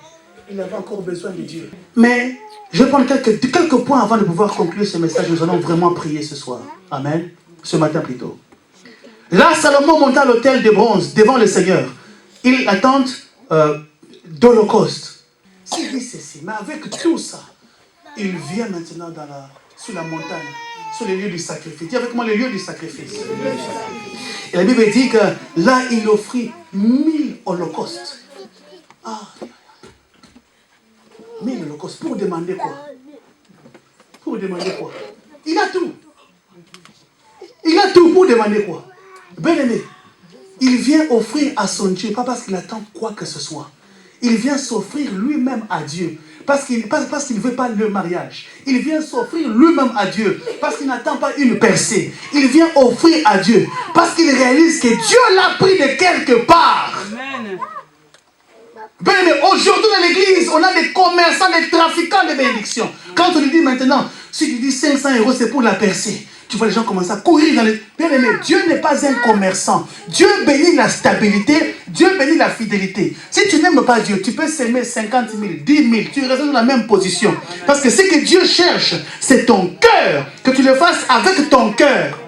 il avait encore besoin de Dieu. Mais je vais prendre quelques points avant de pouvoir conclure ce message. Nous allons vraiment prier ce soir. Amen. Ce matin plutôt. Là, Salomon monta à l'autel de bronze devant le Seigneur. Il attend d'Holocauste. S'il dit ceci, mais avec tout ça, il vient maintenant sur la montagne, sur les lieux du sacrifice. Dis avec moi les lieux du sacrifice. Et la Bible dit que là, il offrit 1000 holocaustes. Ah, 1000 holocaustes. Pour demander quoi? Pour demander quoi? Il a tout. Il a tout pour demander quoi? Bien-aimé, il vient offrir à son Dieu, pas parce qu'il attend quoi que ce soit. Il vient s'offrir lui-même à Dieu. Parce qu'il ne veut pas le mariage. Il vient s'offrir lui-même à Dieu. Parce qu'il n'attend pas une percée. Il vient offrir à Dieu. Parce qu'il réalise que Dieu l'a pris de quelque part. Amen. Mais aujourd'hui dans l'église, on a des commerçants, des trafiquants de bénédictions. Quand on lui dit maintenant, si tu dis 500 €, c'est pour la percée. Tu vois les gens commencer à courir dans les... Bien-aimé, Dieu n'est pas un commerçant. Dieu bénit la stabilité, Dieu bénit la fidélité. Si tu n'aimes pas Dieu, tu peux s'aimer 50 000, 10 000, tu restes dans la même position. Parce que ce que Dieu cherche, c'est ton cœur. Que tu le fasses avec ton cœur.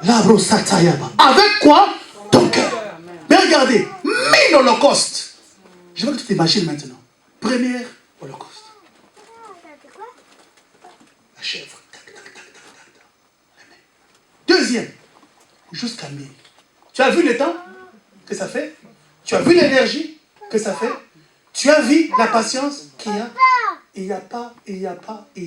Avec quoi? Ton cœur. Mais regardez, 1000 holocaustes. Je veux que tu t'imagines maintenant. Première holocauste. La chèvre. Deuxième, jusqu'à 1000. Tu as vu le temps que ça fait? Tu as vu l'énergie que ça fait? Tu as vu la patience qu'il y a? Il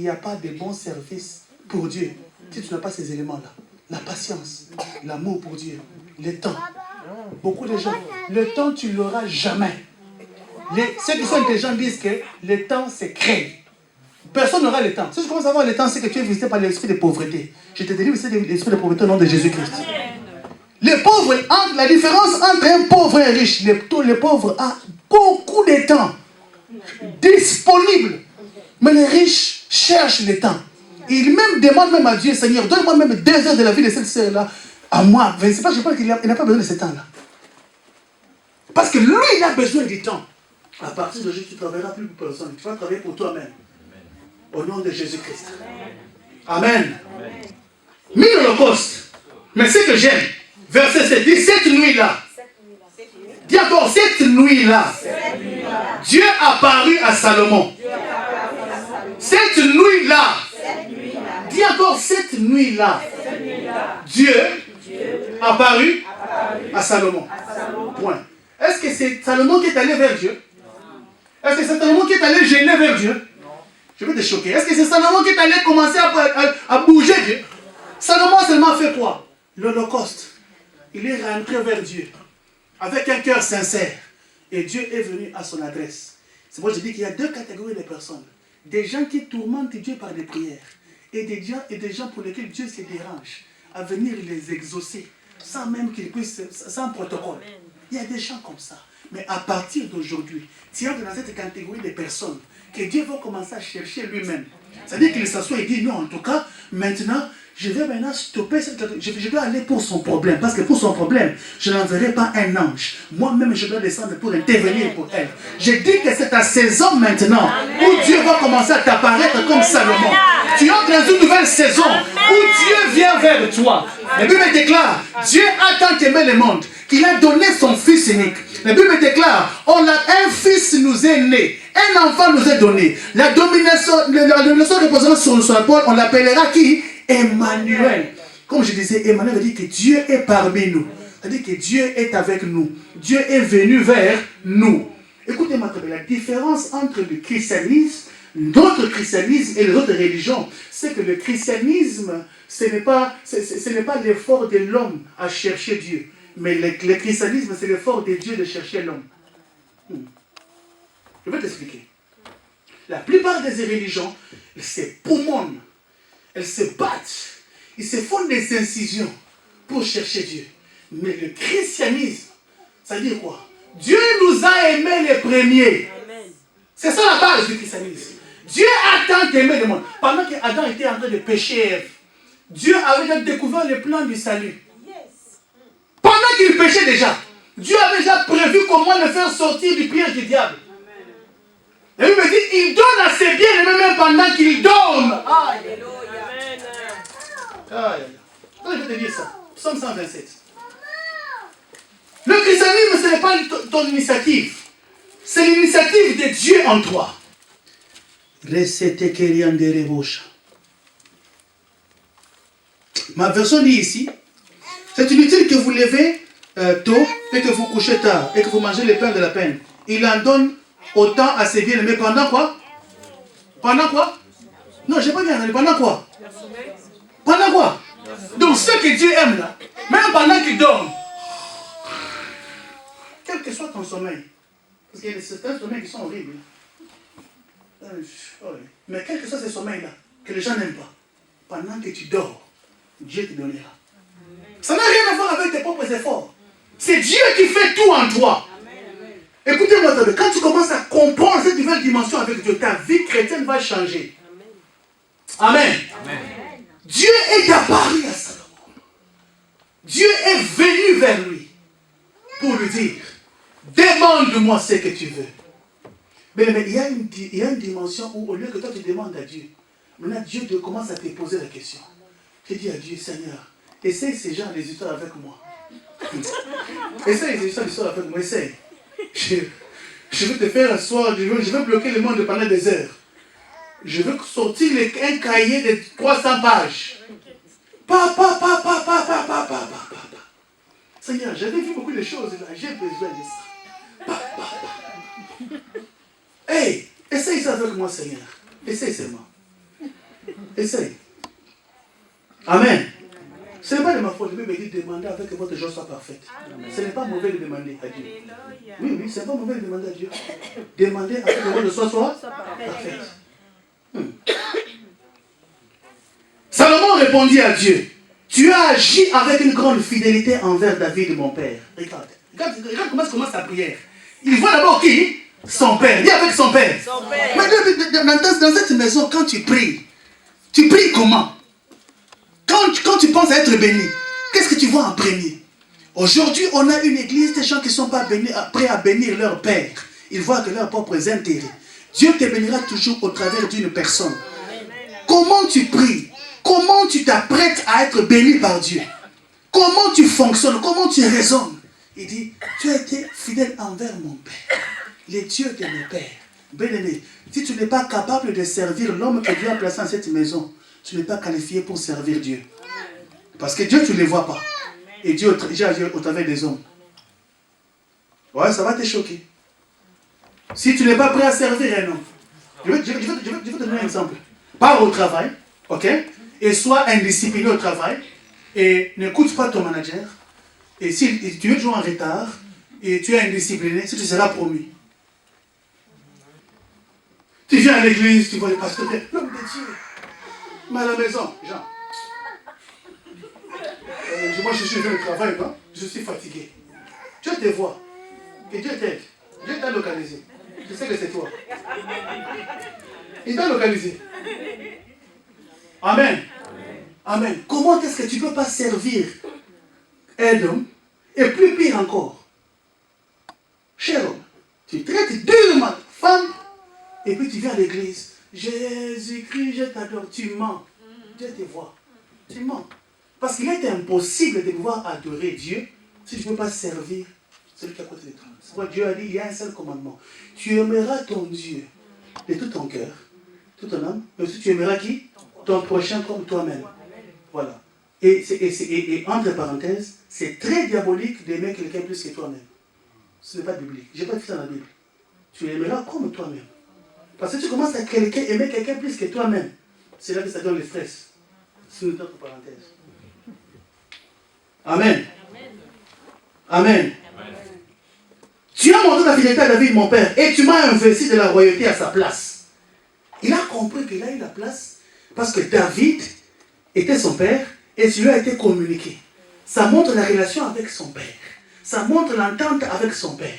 n'y a pas de bons services pour Dieu si tu n'as pas ces éléments-là. La patience, l'amour pour Dieu, le temps. Beaucoup de gens, le temps, tu ne l'auras jamais. Ceux qui sont intelligents disent que le temps, c'est créé. Personne n'aura le temps. Si tu commences à avoir le temps, c'est que tu es visité par l'esprit de pauvreté. Je te délivre l'esprit de pauvreté au nom de Jésus-Christ. Les pauvres, la différence entre un pauvre et un riche, le pauvre a beaucoup de temps disponible. Mais les riches cherchent le temps. Ils même demandent même à Dieu, Seigneur, donne-moi même 2 heures de la vie de cette sœur-là à moi. Je ne sais pas, je pense qu'il n'a pas besoin de ce temps-là. Parce que lui, il a besoin du temps. À partir de aujourd'hui, tu ne travailleras plus pour personne. Tu vas travailler pour toi-même. Au nom de Jésus-Christ. Amen. 1000 holocaustes. Mais ce que j'aime, verset 7, dit cette nuit-là. Dis encore, cette nuit-là. Dieu apparut à Salomon. Cette nuit-là. Dis encore, cette nuit-là. Dieu apparut à Salomon. Point. Est-ce que c'est Salomon qui est allé vers Dieu? Est-ce que c'est Salomon qui est allé gêner vers Dieu? Je vais te choquer. Est-ce que c'est Salomon qui est allé commencer à bouger Dieu? Salomon seulement fait quoi? L'Holocauste. Il est rentré vers Dieu avec un cœur sincère. Et Dieu est venu à son adresse. C'est pourquoi je dis qu'il y a 2 catégories de personnes. Des gens qui tourmentent Dieu par des prières. Et des gens pour lesquels Dieu se dérange à venir les exaucer sans même qu'ils puissent, sans protocole. Il y a des gens comme ça. Mais à partir d'aujourd'hui, tu entres dans cette catégorie de personnes que Dieu va commencer à chercher lui-même. C'est-à-dire qu'il s'assoit et dit non, en tout cas, maintenant, je vais maintenant stopper cette catégorie. Je dois aller pour son problème. Parce que pour son problème, je n'enverrai pas un ange. Moi-même, je dois descendre pour intervenir pour elle. Je dis que c'est à saison maintenant où Dieu va commencer à t'apparaître comme Salomon. Tu entres dans une nouvelle saison où Dieu vient vers toi. La Bible déclare, Dieu a tant aimé le monde qu'il a donné son Fils unique. La Bible déclare, un fils nous est né, un enfant nous est donné. La domination reposant sur son épaule, on l'appellera qui? Emmanuel. Comme je disais, Emmanuel veut dire que Dieu est parmi nous. C'est-à-dire que Dieu est avec nous. Dieu est venu vers nous. Écoutez-moi, la différence entre le christianisme, notre christianisme et les autres religions, c'est que le christianisme, ce n'est pas l'effort de l'homme à chercher Dieu. Mais le christianisme, c'est l'effort de Dieu de chercher l'homme. Je vais t'expliquer. La plupart des religions, elles se poumonnent, elles se battent, ils se font des incisions pour chercher Dieu. Mais le christianisme, ça veut dire quoi? Dieu nous a aimés les premiers. C'est ça la base du christianisme. Dieu a tant aimé le monde. Pendant qu'Adam était en train de pécher Ève, Dieu avait découvert le plan du salut. Pendant qu'il péchait déjà, Dieu avait déjà prévu comment le faire sortir du piège du diable. Et il me dit, il donne à ses bien-aimés même pendant qu'il dorme. Alléluia. Je vais te dire ça. Psaume 127. Le christianisme, ce n'est pas ton initiative. C'est l'initiative de Dieu en toi. Ma version dit ici, c'est inutile que vous levez tôt et que vous couchez tard et que vous mangez le pain de la peine. Il en donne autant à ses bien-aimés. Pendant quoi? Pendant quoi? Non, je n'ai pas bien entendu. Pendant quoi? Pendant quoi? Donc ce que Dieu aime là, même pendant qu'il dort, quel que soit ton sommeil, parce qu'il y a certains sommeils qui sont horribles. Mais quel que soit ces sommeils-là, que les gens n'aiment pas, pendant que tu dors, Dieu te donnera. Ça n'a rien à voir avec tes propres efforts. C'est Dieu qui fait tout en toi. Écoutez-moi, quand tu commences à comprendre cette nouvelle dimension avec Dieu, ta vie chrétienne va changer. Amen. Amen. Dieu est apparu à Salomon. Dieu est venu vers lui pour lui dire, demande-moi ce que tu veux. Mais il y a une dimension où, au lieu que toi tu demandes à Dieu, maintenant Dieu commence à te poser la question. Tu dis à Dieu, Seigneur, essaye ces gens des histoires avec moi. Essaye ces histoires avec moi, essaye. Je vais te faire asseoir, je vais bloquer le monde pendant des heures. Je veux sortir un cahier de 300 pages. Papa. Seigneur, j'avais vu beaucoup de choses là, j'ai besoin de ça. Papa. Hey, essaye ça avec moi, Seigneur. Essaye seulement. Essaye. Amen. Ce n'est pas de ma faute. La Bible dit demandez afin que votre joie soit parfaite. Ce n'est pas mauvais de demander à Dieu. Oui, ce n'est pas mauvais de demander à Dieu. Demandez afin que votre joie soit parfaite. Salomon répondit à Dieu, tu as agi avec une grande fidélité envers David, mon père. Regarde comment commence sa prière. Il voit d'abord qui? Son père. Dis avec son père. Mais dans cette maison, quand tu pries comment? Quand tu penses à être béni, qu'est-ce que tu vois en premier? Aujourd'hui, on a une église, des gens qui ne sont pas prêts à bénir leur père. Ils voient que leurs propres intérêts. Dieu te bénira toujours au travers d'une personne. Comment tu pries? Comment tu t'apprêtes à être béni par Dieu? Comment tu fonctionnes? Comment tu raisonnes? Il dit, tu as été fidèle envers mon Père, le Dieu de mes pères. Bien-aimé, si tu n'es pas capable de servir l'homme que Dieu a placé dans cette maison, tu n'es pas qualifié pour servir Dieu. Parce que Dieu, tu ne les vois pas. Et Dieu agit au travers des hommes. Ouais, ça va te choquer. Si tu n'es pas prêt à servir un homme, je vais te donner un exemple. Pars au travail, ok? Et sois indiscipliné au travail, et n'écoute pas ton manager. Et si tu es toujours en retard, et tu es indiscipliné, si tu seras promu. Tu viens à l'église, tu vois le pasteur, l'homme de Dieu. Mais à la maison, Jean. Moi, je suis venu au travail, non? Je suis fatigué. Dieu te voit. Que Dieu t'aide. Dieu t'a localisé. Je sais que c'est toi. Il t'a localisé. Amen. Amen. Comment est-ce que tu ne peux pas servir un homme? Et plus pire encore. Cher homme, tu traites durement femme et puis tu viens à l'église. Jésus-Christ, je t'adore. Tu mens. Dieu te voit. Tu mens. Parce qu'il est impossible de pouvoir adorer Dieu si tu ne peux pas servir celui qui est à côté de toi. C'est pourquoi Dieu a dit, il y a un seul commandement. Tu aimeras ton Dieu de tout ton cœur, toute ton âme, mais aussi tu aimeras qui? Ton prochain comme toi-même. Voilà. Et entre parenthèses, c'est très diabolique d'aimer quelqu'un plus que toi-même. Ce n'est pas biblique. Je n'ai pas dit ça dans la Bible. Tu aimeras comme toi-même. Parce que tu commences à aimer quelqu'un plus que toi-même. C'est là que ça donne le stress. C'est une autre parenthèse. Amen. Amen. Tu as montré ta fidélité à David, mon père, et tu m'as investi de la royauté à sa place. Il a compris qu'il a eu la place parce que David était son père et tu lui a été communiqué. Ça montre la relation avec son père. Ça montre l'entente avec son père.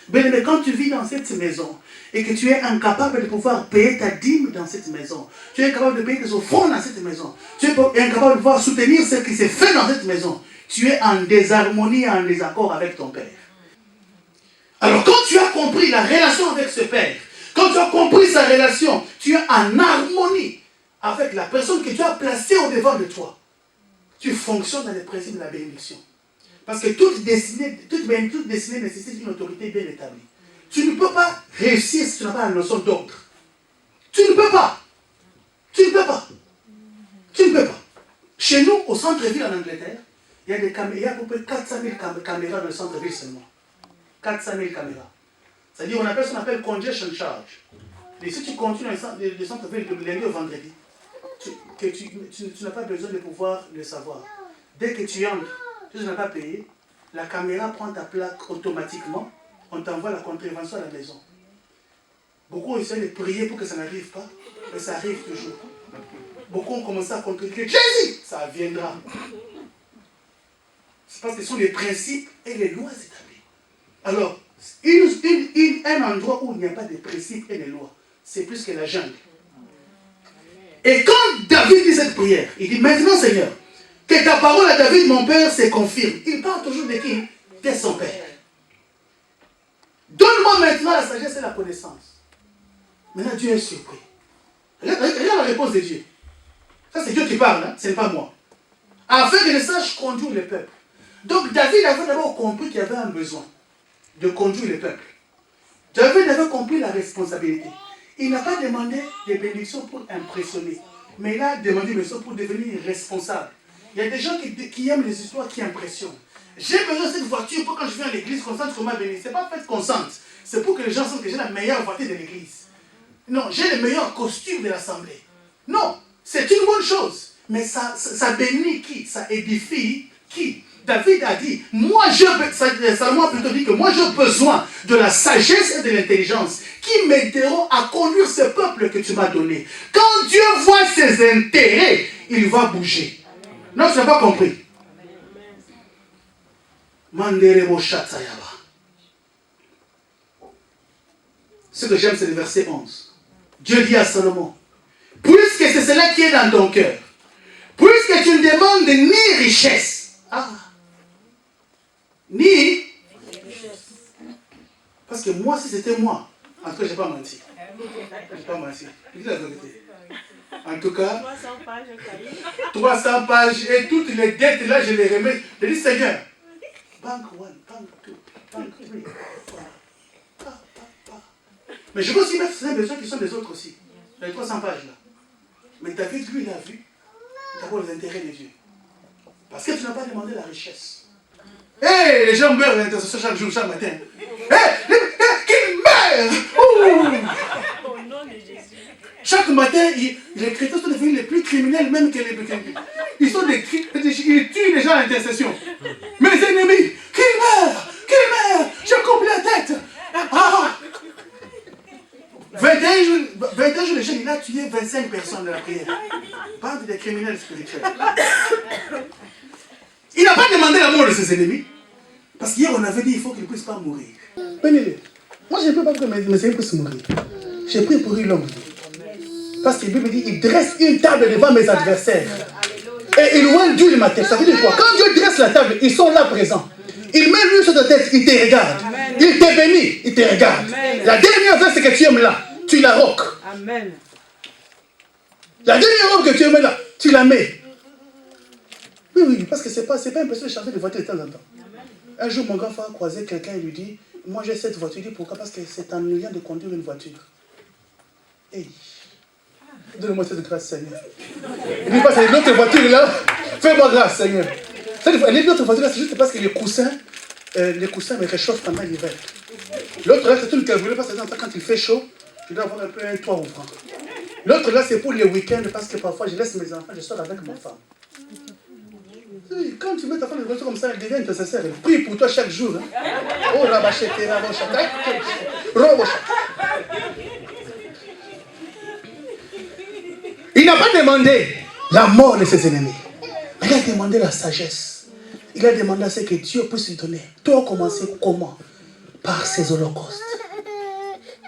Mais quand tu vis dans cette maison et que tu es incapable de pouvoir payer ta dîme dans cette maison, tu es incapable de payer tes offrandes dans cette maison, tu es incapable de pouvoir soutenir ce qui s'est fait dans cette maison, tu es en désharmonie, en désaccord avec ton père. Alors quand tu as compris la relation avec ce Père, quand tu as compris sa relation, tu es en harmonie avec la personne que Dieu a placée au-devant de toi. Tu fonctionnes dans les principes de la bénédiction. Parce que toute destinée nécessite une autorité bien établie. Tu ne peux pas réussir si tu n'as pas la notion d'ordre. Tu ne peux pas. Tu ne peux pas. Tu ne peux pas. Chez nous, au centre-ville en Angleterre, il y a à peu près 400 000 caméras dans le centre-ville seulement. 400 000 caméras. C'est-à-dire qu'on appelle ce qu'on appelle congestion charge. Et si tu continues dans le centre-ville de lundi au vendredi, tu n'as pas besoin de pouvoir le savoir. Dès que tu entres, tu n'as pas payé, la caméra prend ta plaque automatiquement, on t'envoie la contravention à la maison. Beaucoup essaient de prier pour que ça n'arrive pas, mais ça arrive toujours. Beaucoup ont commencé à contribuer. Jésus, ça viendra. C'est parce que ce sont les principes et les lois établies. Alors, un endroit où il n'y a pas de principes et de lois, c'est plus que la jungle. Et quand David dit cette prière, il dit maintenant Seigneur, que ta parole à David, mon père, se confirme. Il parle toujours de qui? De son père. Donne-moi maintenant la sagesse et la connaissance. Maintenant, Dieu est surpris. Regarde la réponse de Dieu. Ça, c'est Dieu qui parle, hein? Ce n'est pas moi. Afin que je sache conduire le peuple. Donc, David avait d'abord compris qu'il y avait un besoin de conduire le peuple. David avait compris la responsabilité. Il n'a pas demandé des bénédictions pour impressionner, mais il a demandé des bénédictions pour devenir responsable. Il y a des gens qui aiment les histoires qui impressionnent. J'ai besoin de cette voiture pour quand je viens à l'église, qu'on sente qu'on m'a béni. Ce n'est pas fait qu'on sente. C'est pour que les gens sentent que j'ai la meilleure voiture de l'église. Non, j'ai le meilleur costume de l'assemblée. Non, c'est une bonne chose. Mais ça bénit qui? Ça édifie qui? David a dit, Salomon a plutôt dit que moi j'ai besoin de la sagesse et de l'intelligence qui m'aideront à conduire ce peuple que tu m'as donné. Quand Dieu voit ses intérêts, il va bouger. Non, tu n'as pas compris. Ce que j'aime, c'est le verset 11. Dieu dit à Salomon, puisque c'est cela qui est dans ton cœur, puisque tu ne demandes ni richesse, ni... Parce que moi, si c'était moi, en tout cas, je n'ai pas menti. Je n'ai pas menti. Je dis la vérité. En tout cas, 300 pages et toutes les dettes là, je les remets. Je dis, Seigneur, banque 1, banque 2, banque 3. Mais je peux aussi mettre ces besoins qui sont des autres aussi. Les 300 pages là. Mais David, lui, il a vu d'abord les intérêts de Dieu. Parce que tu n'as pas demandé la richesse. Hey, les gens meurent à l'intercession chaque jour, chaque matin. Qu'ils meurent! Chaque matin, les chrétiens sont devenus les plus criminels même que les chrétiens. Ils tuent les gens à l'intercession. Mes ennemis, qu'ils meurent! Je coupe la tête! 21 jours, les gens, il a tué 25 personnes de la prière. Bande des criminels spirituels. Il n'a pas demandé la mort de ses ennemis. Parce qu'hier, on avait dit qu'il faut qu'il ne puisse pas mourir. Venez-le. Moi, je ne peux pas que mes ennemis puissent mourir. J'ai pris pour une longue vie. Parce que la Bible dit, il dresse une table devant mes adversaires. Et il oint d'huile ma tête. Ça veut dire quoi? Quand Dieu dresse la table, ils sont là présents. Il met l'huile sur ta tête, il te regarde. Amen. Il te bénit, il te regarde. Amen. La dernière chose, c'est que tu aimes là. Tu la roques. Amen. La dernière robe que tu aimes là, tu la mets. Oui, parce que c'est pas impossible de changer de voiture de temps en temps. Un jour, mon grand frère a croisé quelqu'un et lui dit, moi j'ai cette voiture. Il dit, pourquoi? Parce que c'est ennuyant de conduire une voiture. Hey, donne-moi cette grâce, Seigneur. Il dit, parce que l'autre voiture là, fais-moi grâce, Seigneur. L'autre voiture là, c'est juste parce que les coussins me réchauffent pendant l'hiver. L'autre là, c'est une calculée parce que quand il fait chaud, je dois avoir un peu un toit ouvrant. L'autre là, c'est pour les week-ends parce que parfois je laisse mes enfants, je sors avec ma femme. Quand tu mets ta femme dans une voiture comme ça, elle devient intercesseur. Elle prie pour toi chaque jour. Hein? Oh, rabachete, rabachete, rabachete. Il n'a pas demandé la mort de ses ennemis. Il a demandé la sagesse. Il a demandé à ce que Dieu puisse lui donner. Tout a commencé comment? Par ses holocaustes.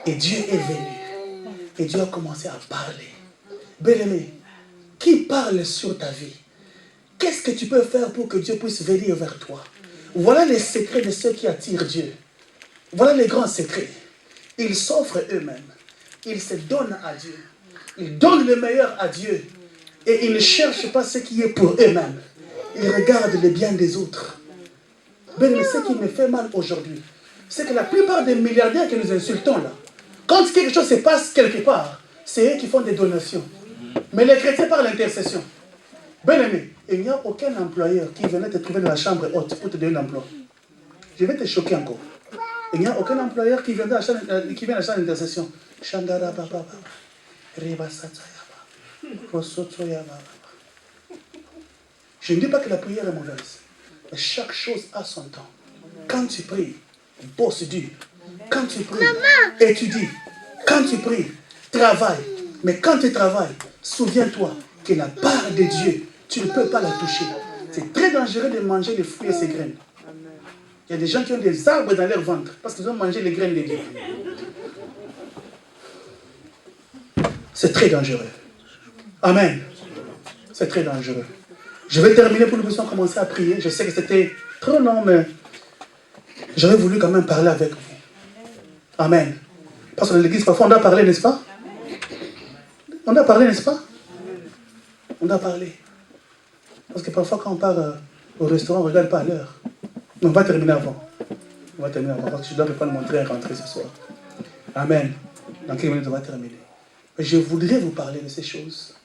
Et Dieu est venu. Et Dieu a commencé à parler. Bien-aimé, qui parle sur ta vie? Qu'est-ce que tu peux faire pour que Dieu puisse venir vers toi? Voilà les secrets de ceux qui attirent Dieu. Voilà les grands secrets. Ils s'offrent eux-mêmes. Ils se donnent à Dieu. Ils donnent le meilleur à Dieu. Et ils ne cherchent pas ce qui est pour eux-mêmes. Ils regardent le bien des autres. Mais ce qui me fait mal aujourd'hui, c'est que la plupart des milliardaires que nous insultons là, quand quelque chose se passe quelque part, c'est eux qui font des donations. Mais les chrétiens par l'intercession. Bien aimé, il n'y a aucun employeur qui venait te trouver dans la chambre haute pour te donner l'emploi. Je vais te choquer encore. Il n'y a aucun employeur qui vient à la chambre d'intercession. Chandara Baba, Reba Satayaba, Rosotoyaba. Je ne dis pas que la prière est mauvaise. Mais chaque chose a son temps. Quand tu pries, bosse dur. Quand tu pries, étudie. Quand tu pries, travaille. Mais quand tu travailles, souviens-toi que la part de Dieu, tu ne peux pas la toucher. C'est très dangereux de manger les fruits et ses graines. Il y a des gens qui ont des arbres dans leur ventre parce qu'ils ont mangé les graines de Dieu. C'est très dangereux. Amen. C'est très dangereux. Je vais terminer pour que nous puissions commencer à prier. Je sais que c'était trop long, mais j'aurais voulu quand même parler avec vous. Amen. Parce que dans l'église, parfois, on doit parler, n'est-ce pas? On doit parler, n'est-ce pas? On doit parler. Parce que parfois, quand on part au restaurant, on ne regarde pas à l'heure. Mais on va terminer avant. On va terminer avant, parce que je dois prendre mon train et rentrer ce soir. Amen. Dans quelques minutes, on va terminer. Mais je voudrais vous parler de ces choses.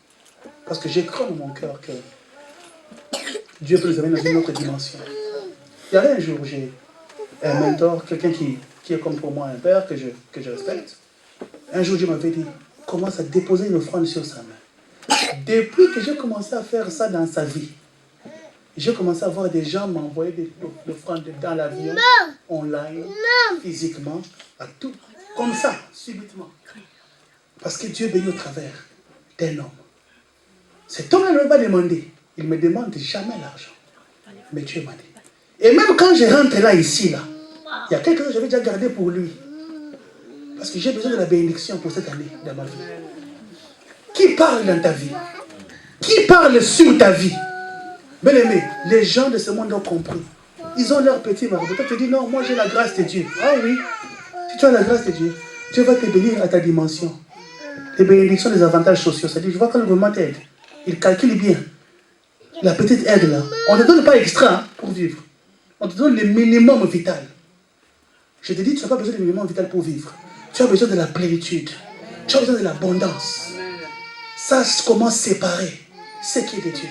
Parce que j'ai cru dans mon cœur que Dieu peut nous amener dans une autre dimension. Il y a un jour, j'ai un mentor, quelqu'un qui est comme pour moi un père que je respecte. Un jour, Dieu m'avait dit, commence à déposer une offrande sur sa main. Depuis que j'ai commencé à faire ça dans sa vie, j'ai commencé à voir des gens m'envoyer des offrandes dans l'avion, online, physiquement, à tout, comme ça, subitement. Parce que Dieu bénit au travers d'un homme. Cet homme ne m'a pas demandé. Il ne me demande jamais l'argent. Mais Dieu m'a dit. Et même quand je rentre là, ici, là, il y a quelque chose que j'avais déjà gardé pour lui. Parce que j'ai besoin de la bénédiction pour cette année dans ma vie. Qui parle dans ta vie? Qui parle sur ta vie? Bien aimé, les gens de ce monde ont compris. Ils ont leur petit marabout. Toi, tu dis non, moi j'ai la grâce de Dieu. Ah oui, si tu as la grâce de Dieu, Dieu va te bénir à ta dimension. Les bénédictions, les avantages sociaux. C'est-à-dire, je vois quand le gouvernement t'aide, il calcule bien. La petite aide là, on ne te donne pas extra pour vivre. On te donne le minimum vital. Je te dis, tu n'as pas besoin du minimum vital pour vivre. Tu as besoin de la plénitude. Tu as besoin de l'abondance. Sache comment séparer ce qui est de Dieu.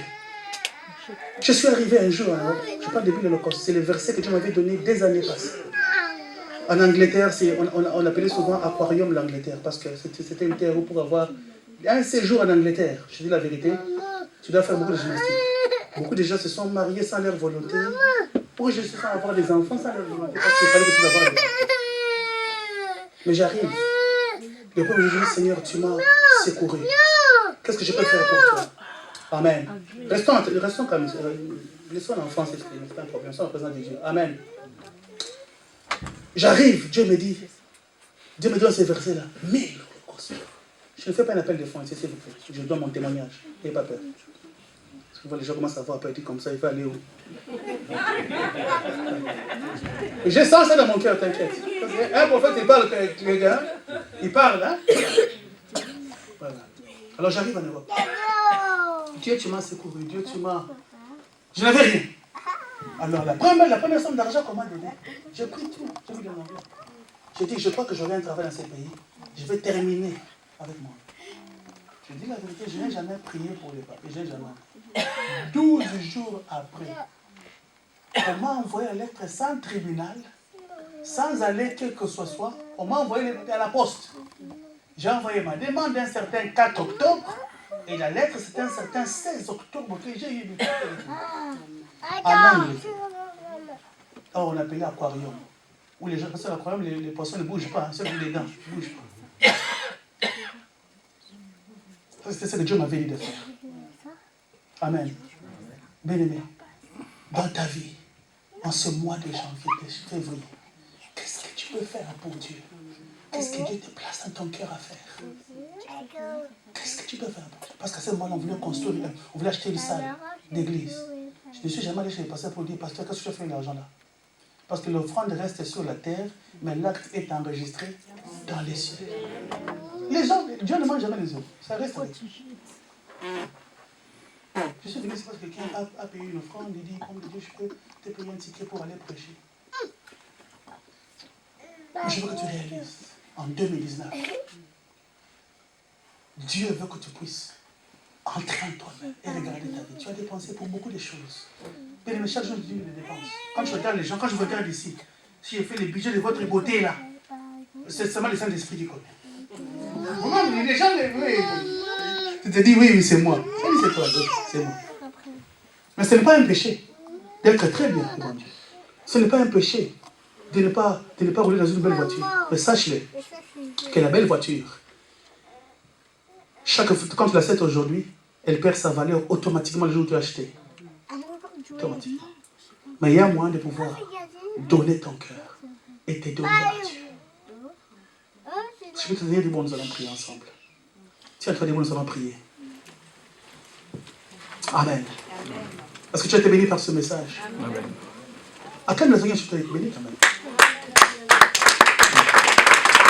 Je suis arrivé un jour, je parle depuis l'Holocauste, c'est le verset que Dieu m'avait donné des années passées. En Angleterre, on l'appelait souvent Aquarium l'Angleterre, parce que c'était une terre où pour avoir un séjour en Angleterre, je dis la vérité, tu dois faire beaucoup de gymnastique. Beaucoup de gens se sont mariés sans leur volonté. Pour je suis avoir des enfants sans leur volonté, parce qu'il fallait que tu avoir des enfants. Mais j'arrive. Le peuple de Dieu, Seigneur, tu m'as secouru. Qu'est-ce que je peux faire pour toi? Amen. Restons comme ça. Laissons l'enfant s'exprimer, c'est un problème. Sois en présence de Dieu. Amen. J'arrive, Dieu me dit dans ces versets-là, mais je ne fais pas un appel de fonds, s'il vous plaît. Je donne mon témoignage. N'ayez pas peur. Parce que les gens commencent à voir un peu comme ça, il faut aller où? Je sens ça dans mon cœur, t'inquiète. Un prophète, il parle avec les gars. Il parle, hein? Voilà. Alors j'arrive en Europe. Dieu, tu m'as secouru. Dieu, tu m'as... Je n'avais rien. Alors la première somme d'argent qu'on m'a donnée, j'ai pris tout. J'ai mis dans mon bloc. J'ai dit, je crois que j'aurai un travail dans ce pays. Je vais terminer avec moi. Je dis la vérité, je n'ai jamais prié pour les papiers. J'ai jamais. 12 jours après, on m'a envoyé la lettre sans tribunal, sans aller quel que ce soit. On m'a envoyé à la poste. J'ai envoyé ma demande un certain 4 octobre et la lettre c'était un certain 16 octobre que j'ai eu en Angleterre. Alors on appelait aquarium. Où les gens, parce que l'aquarium, les poissons ne bougent pas, ceux qui ont les dents ne bougent pas. C'était ce que Dieu m'avait dit de faire. Amen. Bien-aimé, dans ta vie, en ce mois de janvier, de février, qu'est-ce que tu peux faire pour Dieu? Qu'est-ce que Dieu te place dans ton cœur à faire? Qu'est-ce que tu peux faire pour Dieu? Parce qu'à ce moment-là, on voulait construire, on voulait acheter une salle d'église. Je ne suis jamais allé chez le pasteur pour dire, pasteur, qu'est-ce que tu as fait avec l'argent là? Parce que l'offrande reste sur la terre, mais l'acte est enregistré dans les cieux. Les gens, Dieu ne mange jamais les œufs. Ça reste avec eux. Je suis venu ici parce que quelqu'un a payé une offrande. Il dit, comme Dieu, je peux te payer un ticket pour aller prêcher. Mais je veux que tu réalises, en 2019, Dieu veut que tu puisses entrer en toi-même et regarder ta vie. Tu as dépensé pour beaucoup de choses. Mais chaque jour, Dieu les dépense. Quand je regarde les gens, quand je regarde ici, si je fais le budget de votre beauté là, c'est seulement le Saint-Esprit qui connaît. Vraiment, les gens, tu te dis, oui, c'est moi. C'est toi, c'est moi. Mais ce n'est pas un péché d'être très bien devant Dieu. Ce n'est pas un péché de ne pas rouler dans une belle voiture. Mais sache-le, que la belle voiture, quand tu l'achètes aujourd'hui, elle perd sa valeur automatiquement le jour où tu l'as achetée. Automatiquement. Mais il y a moyen de pouvoir donner ton cœur et te donner à Dieu. Je vais te donner des mots, nous allons prier ensemble. Tiens-toi des mots, nous allons prier. Amen. Est-ce que tu as été béni par ce message? Amen. À quelle maison tu as été béni quand même?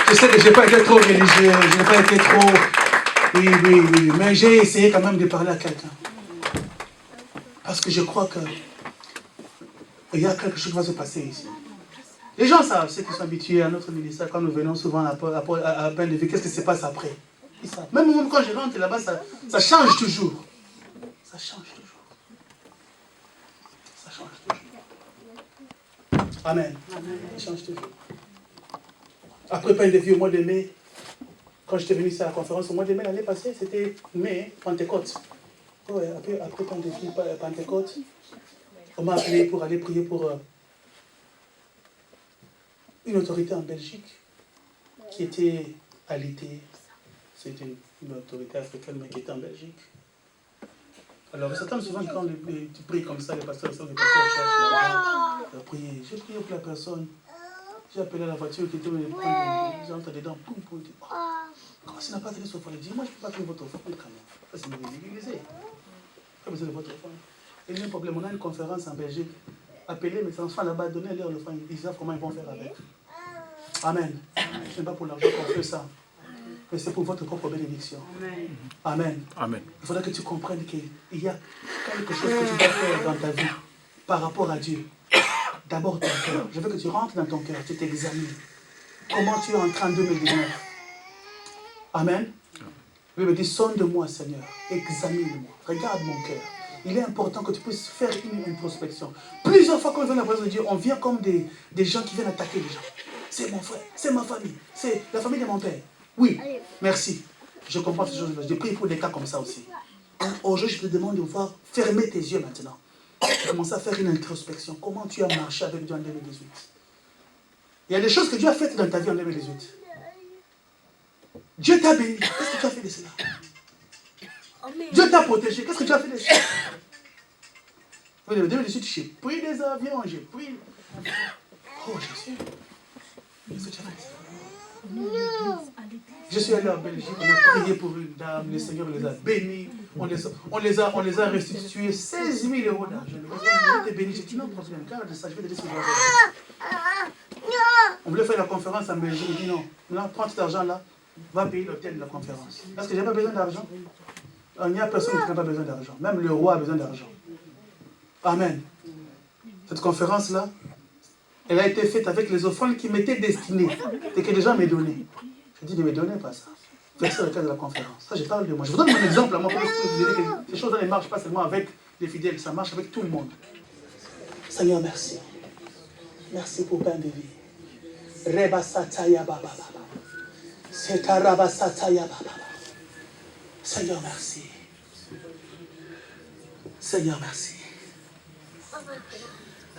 Je sais que je n'ai pas été trop religieux, je n'ai pas été trop... Oui, mais j'ai essayé quand même de parler à quelqu'un. Parce que je crois que il y a quelque chose qui va se passer ici. Les gens savent, ceux qui sont habitués à notre ministère, quand nous venons souvent à peine de vie, qu'est-ce qui se passe après? Ils savent. Même quand je rentre là-bas, ça change toujours. Ça change toujours. Ça change toujours. Amen. Ça change toujours. Après peine de vie au mois de mai, quand j'étais venu ici à la conférence, au mois de mai, l'année passée, c'était mai, Pentecôte. Ouais, après peine de vie, Pentecôte, on m'a appelé pour aller prier pour une autorité en Belgique qui était à l'IT. C'était une autorité africaine, mais qui était en Belgique. Alors, ça tombe souvent quand tu pries comme ça, les pasteurs cherchent la prier. J'ai prié pour la personne. J'ai appelé la voiture qui était j'entre dedans, poum, poum. Comment ça n'a pas tenu son offrande? Je dis, moi je ne peux pas tenir votre offrande quand même. Ça c'est une église. Pas besoin de votre offrande. Il y a un problème, on a une conférence en Belgique. Appelez mes enfants là-bas, donnez-leur l'offrande. Ils savent comment ils vont faire avec. Amen. Ce n'est pas pour l'argent qu'on fait ça. Mais c'est pour votre propre bénédiction. Amen. Amen. Il faudra que tu comprennes qu'il y a quelque chose que tu dois faire dans ta vie par rapport à Dieu. D'abord ton cœur. Je veux que tu rentres dans ton cœur, tu t'examines. Comment tu es entré en 2019. Amen. Je me dis, sonde de moi, Seigneur. Examine-moi. Regarde mon cœur. Il est important que tu puisses faire une introspection. Plusieurs fois quand on vient dans la présence de Dieu, on vient comme des gens qui viennent attaquer les gens. C'est mon frère, c'est ma famille, c'est la famille de mon père. Oui, merci. Je comprends ces choses. Je prie pour des cas comme ça aussi. Aujourd'hui, je te demande de pouvoir fermer tes yeux maintenant. Commencer à faire une introspection. Comment tu as marché avec Dieu en 2018? Il y a des choses que Dieu a faites dans ta vie en 2018. Dieu t'a béni. Qu'est-ce que tu as fait de cela? Dieu t'a protégé. Qu'est-ce que tu as fait de cela? En 2018, j'ai pris des avions, j'ai pris... Oh Jésus. Qu'est-ce que tu as fait de cela? Je suis allé en Belgique, on a prié pour une dame, le Seigneur les a bénis, on les a restitués 16 000 € d'argent. Je t'ai béni, j'ai dit non, problème, garde ça, je vais te dire ce que je vais faire. On voulait faire la conférence en Belgique, il dit non, maintenant prends cet argent-là, va payer l'hôtel de la conférence. Parce que je n'ai pas besoin d'argent. Il n'y a personne qui n'a pas besoin d'argent, même le roi a besoin d'argent. Amen. Cette conférence-là, elle a été faite avec les offrandes qui m'étaient destinées et que les gens m'ont donné. Je dis, ne me donnez pas ça. Faites ça dans le cadre de la conférence. Ça, je parle de moi. Je vous donne mon exemple à moi pour vous dire que ces choses-là ne marchent pas seulement avec les fidèles, ça marche avec tout le monde. Seigneur, merci. Merci pour pain de vie. Reba sataya baba baba. Setaraba sataya baba. Seigneur, merci. Seigneur, merci.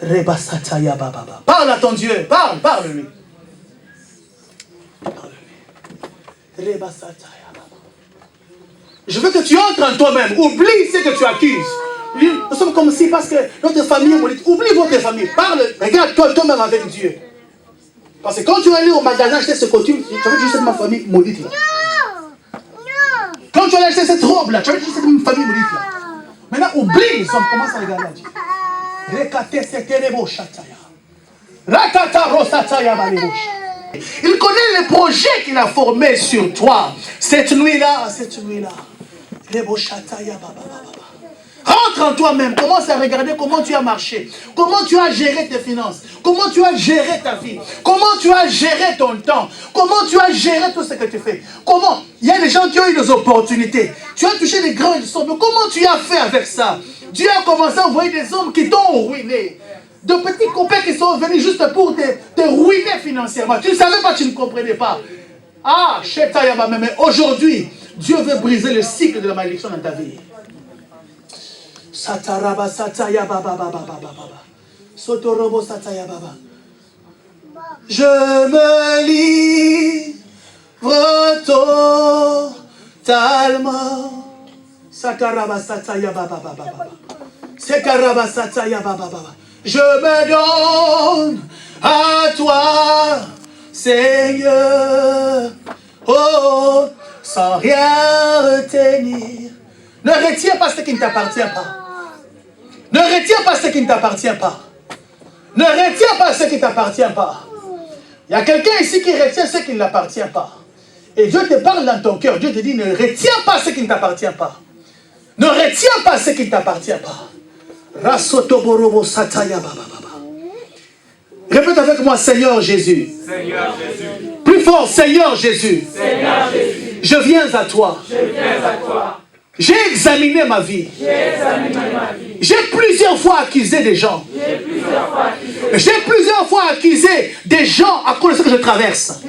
Reba sataya baba baba. Parle à ton Dieu. Parle-lui. Je veux que tu entres en toi-même. Oublie ce que tu accuses. Nous sommes comme si, parce que notre famille est maudite. Oublie votre famille. Parle, regarde-toi toi-même avec Dieu. Parce que quand tu vas aller au magasin acheter ce costume, tu vas dire c'est ma famille maudite là. Quand tu vas acheter cette robe là, tu vas dire c'est ma famille maudite là. Maintenant, oublie les hommes. Commence à regarder à Dieu. Il connaît les projets qu'il a formés sur toi. Cette nuit-là. Rentre en toi-même, commence à regarder comment tu as marché, comment tu as géré tes finances, comment tu as géré ta vie, comment tu as géré ton temps, comment tu as géré tout ce que tu fais. Comment? Il y a des gens qui ont eu des opportunités, tu as touché des grandes sommes, mais comment tu as fait avec ça? Dieu a commencé à envoyer des hommes qui t'ont ruiné. De petits copains qui sont venus juste pour te ruiner financièrement. Tu ne savais pas, tu ne comprenais pas. Ah, mais aujourd'hui, Dieu veut briser le cycle de la malédiction dans ta vie. Sataraba sataya baba baba baba. Sotorobo sataya baba. Je me livre totalement. Sataraba sataya baba baba. Sekaraba sataya baba baba. Je me donne à toi, Seigneur. Oh, sans rien retenir. Ne retiens pas ce qui ne t'appartient pas. Ne retiens pas ce qui ne t'appartient pas. Ne retiens pas ce qui ne t'appartient pas. Il y a quelqu'un ici qui retient ce qui ne l'appartient pas. Et Dieu te parle dans ton cœur. Dieu te dit, ne retiens pas ce qui ne t'appartient pas. Ne retiens pas ce qui ne t'appartient pas. Répète avec moi, Seigneur Jésus. Seigneur Jésus. Plus fort, Seigneur Jésus. Seigneur Jésus. Je viens à toi. Je viens à toi. J'ai examiné ma vie. J'ai plusieurs fois accusé des gens. J'ai plusieurs fois accusé des gens à cause de ce que je traverse.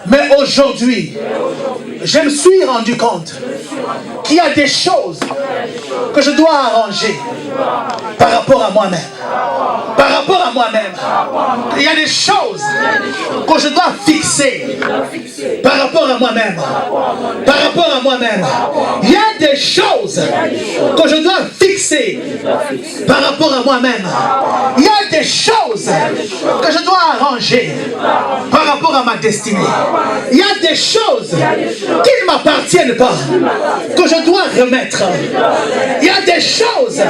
Mais aujourd'hui, je me suis rendu compte qu'il y a des choses que je dois arranger par rapport à moi-même. Par rapport à moi-même. Il y a des choses que je dois fixer par rapport à moi-même. Par rapport à moi-même. Il y a des choses que je dois fixer par rapport à moi-même. Il y a des choses que je dois arranger par rapport à ma destinée. Il y a des choses qui ne m'appartiennent pas, que je dois remettre. Il y a des choses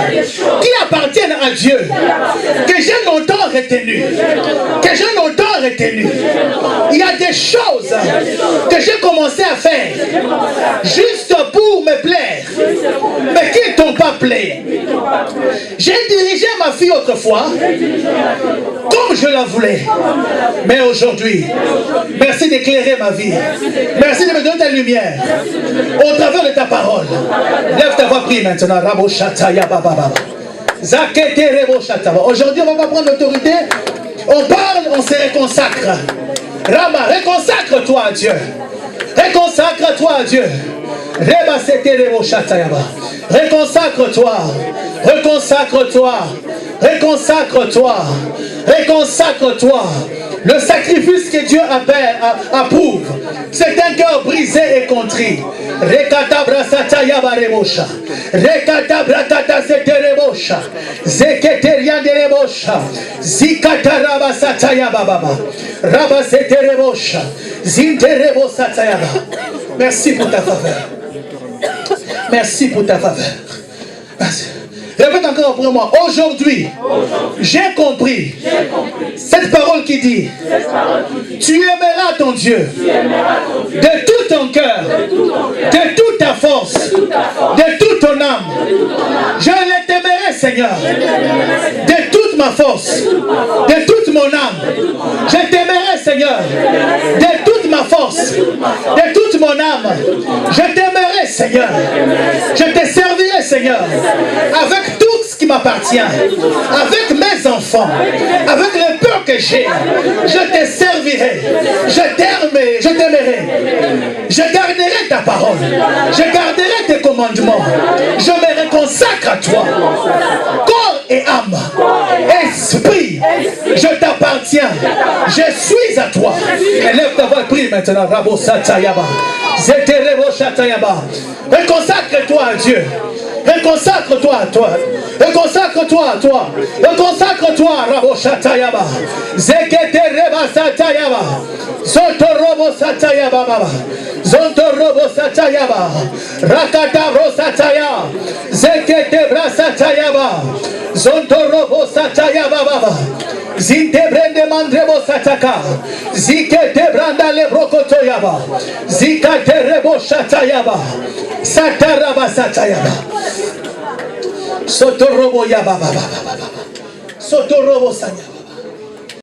qui appartiennent à Dieu, que j'ai longtemps retenu. Que j'ai longtemps retenu. Il y a des choses que j'ai commencé à faire juste pour me plaire, mais qui ne t'ont pas plu. J'ai dirigé ma fille autrefois comme je la voulais. Mais aujourd'hui, merci d'éclairer ma vie. Merci de me donner ta lumière au travers de ta parole. Lève ta voix, prie maintenant. Aujourd'hui, on va pas prendre l'autorité. On parle, on se réconsacre. Rama, réconsacre-toi à Dieu. Réconsacre-toi à Dieu. Réconsacre-toi. Réconsacre-toi. Réconsacre-toi. Réconsacre-toi. Le sacrifice que Dieu approuve, c'est un cœur brisé et contrit. Merci pour ta faveur. Merci pour ta faveur. Merci. Répète encore après moi. Aujourd'hui, j'ai compris cette parole qui dit tu aimeras ton Dieu de tout ton cœur, de toute ta force, de toute ton âme. Je le t'aimerai, Seigneur, de toute ma force, de toute mon âme. Je t'aimerai, Seigneur, de toute ma force, de toute mon âme. Je t'aimerai, Seigneur. Je te servirai, Seigneur, avec tout ce qui m'appartient, avec mes enfants, avec le peu que j'ai. Je te servirai, je t'aimerai, je garderai ta parole, je garderai tes commandements, je me réconsacre à toi, corps et âme, esprit, je t'appartiens, je suis à toi. Élève ta voix, prie maintenant. Rabo Satayaba, Zeterebo Satayaba. Réconsacre-toi à Dieu. Reconsacre-toi à toi. Reconsacre-toi à toi. Reconsacre-toi, Rabo Shatayaba. Zekete Reba Satayaba. Zotorobo Satayaba Baba. Zotorobo Satayaba. Rakatavro Sataya. Zekete Bra Satayaba. Zotorobo Satayaba Baba. Zinte brende mandrebo sataka. Zikete branda lebrokotoyaba. Zikate rebo shatayaba. Sataraba satayaba. Sotorobo yaba baba baba. Sotorobo sanya.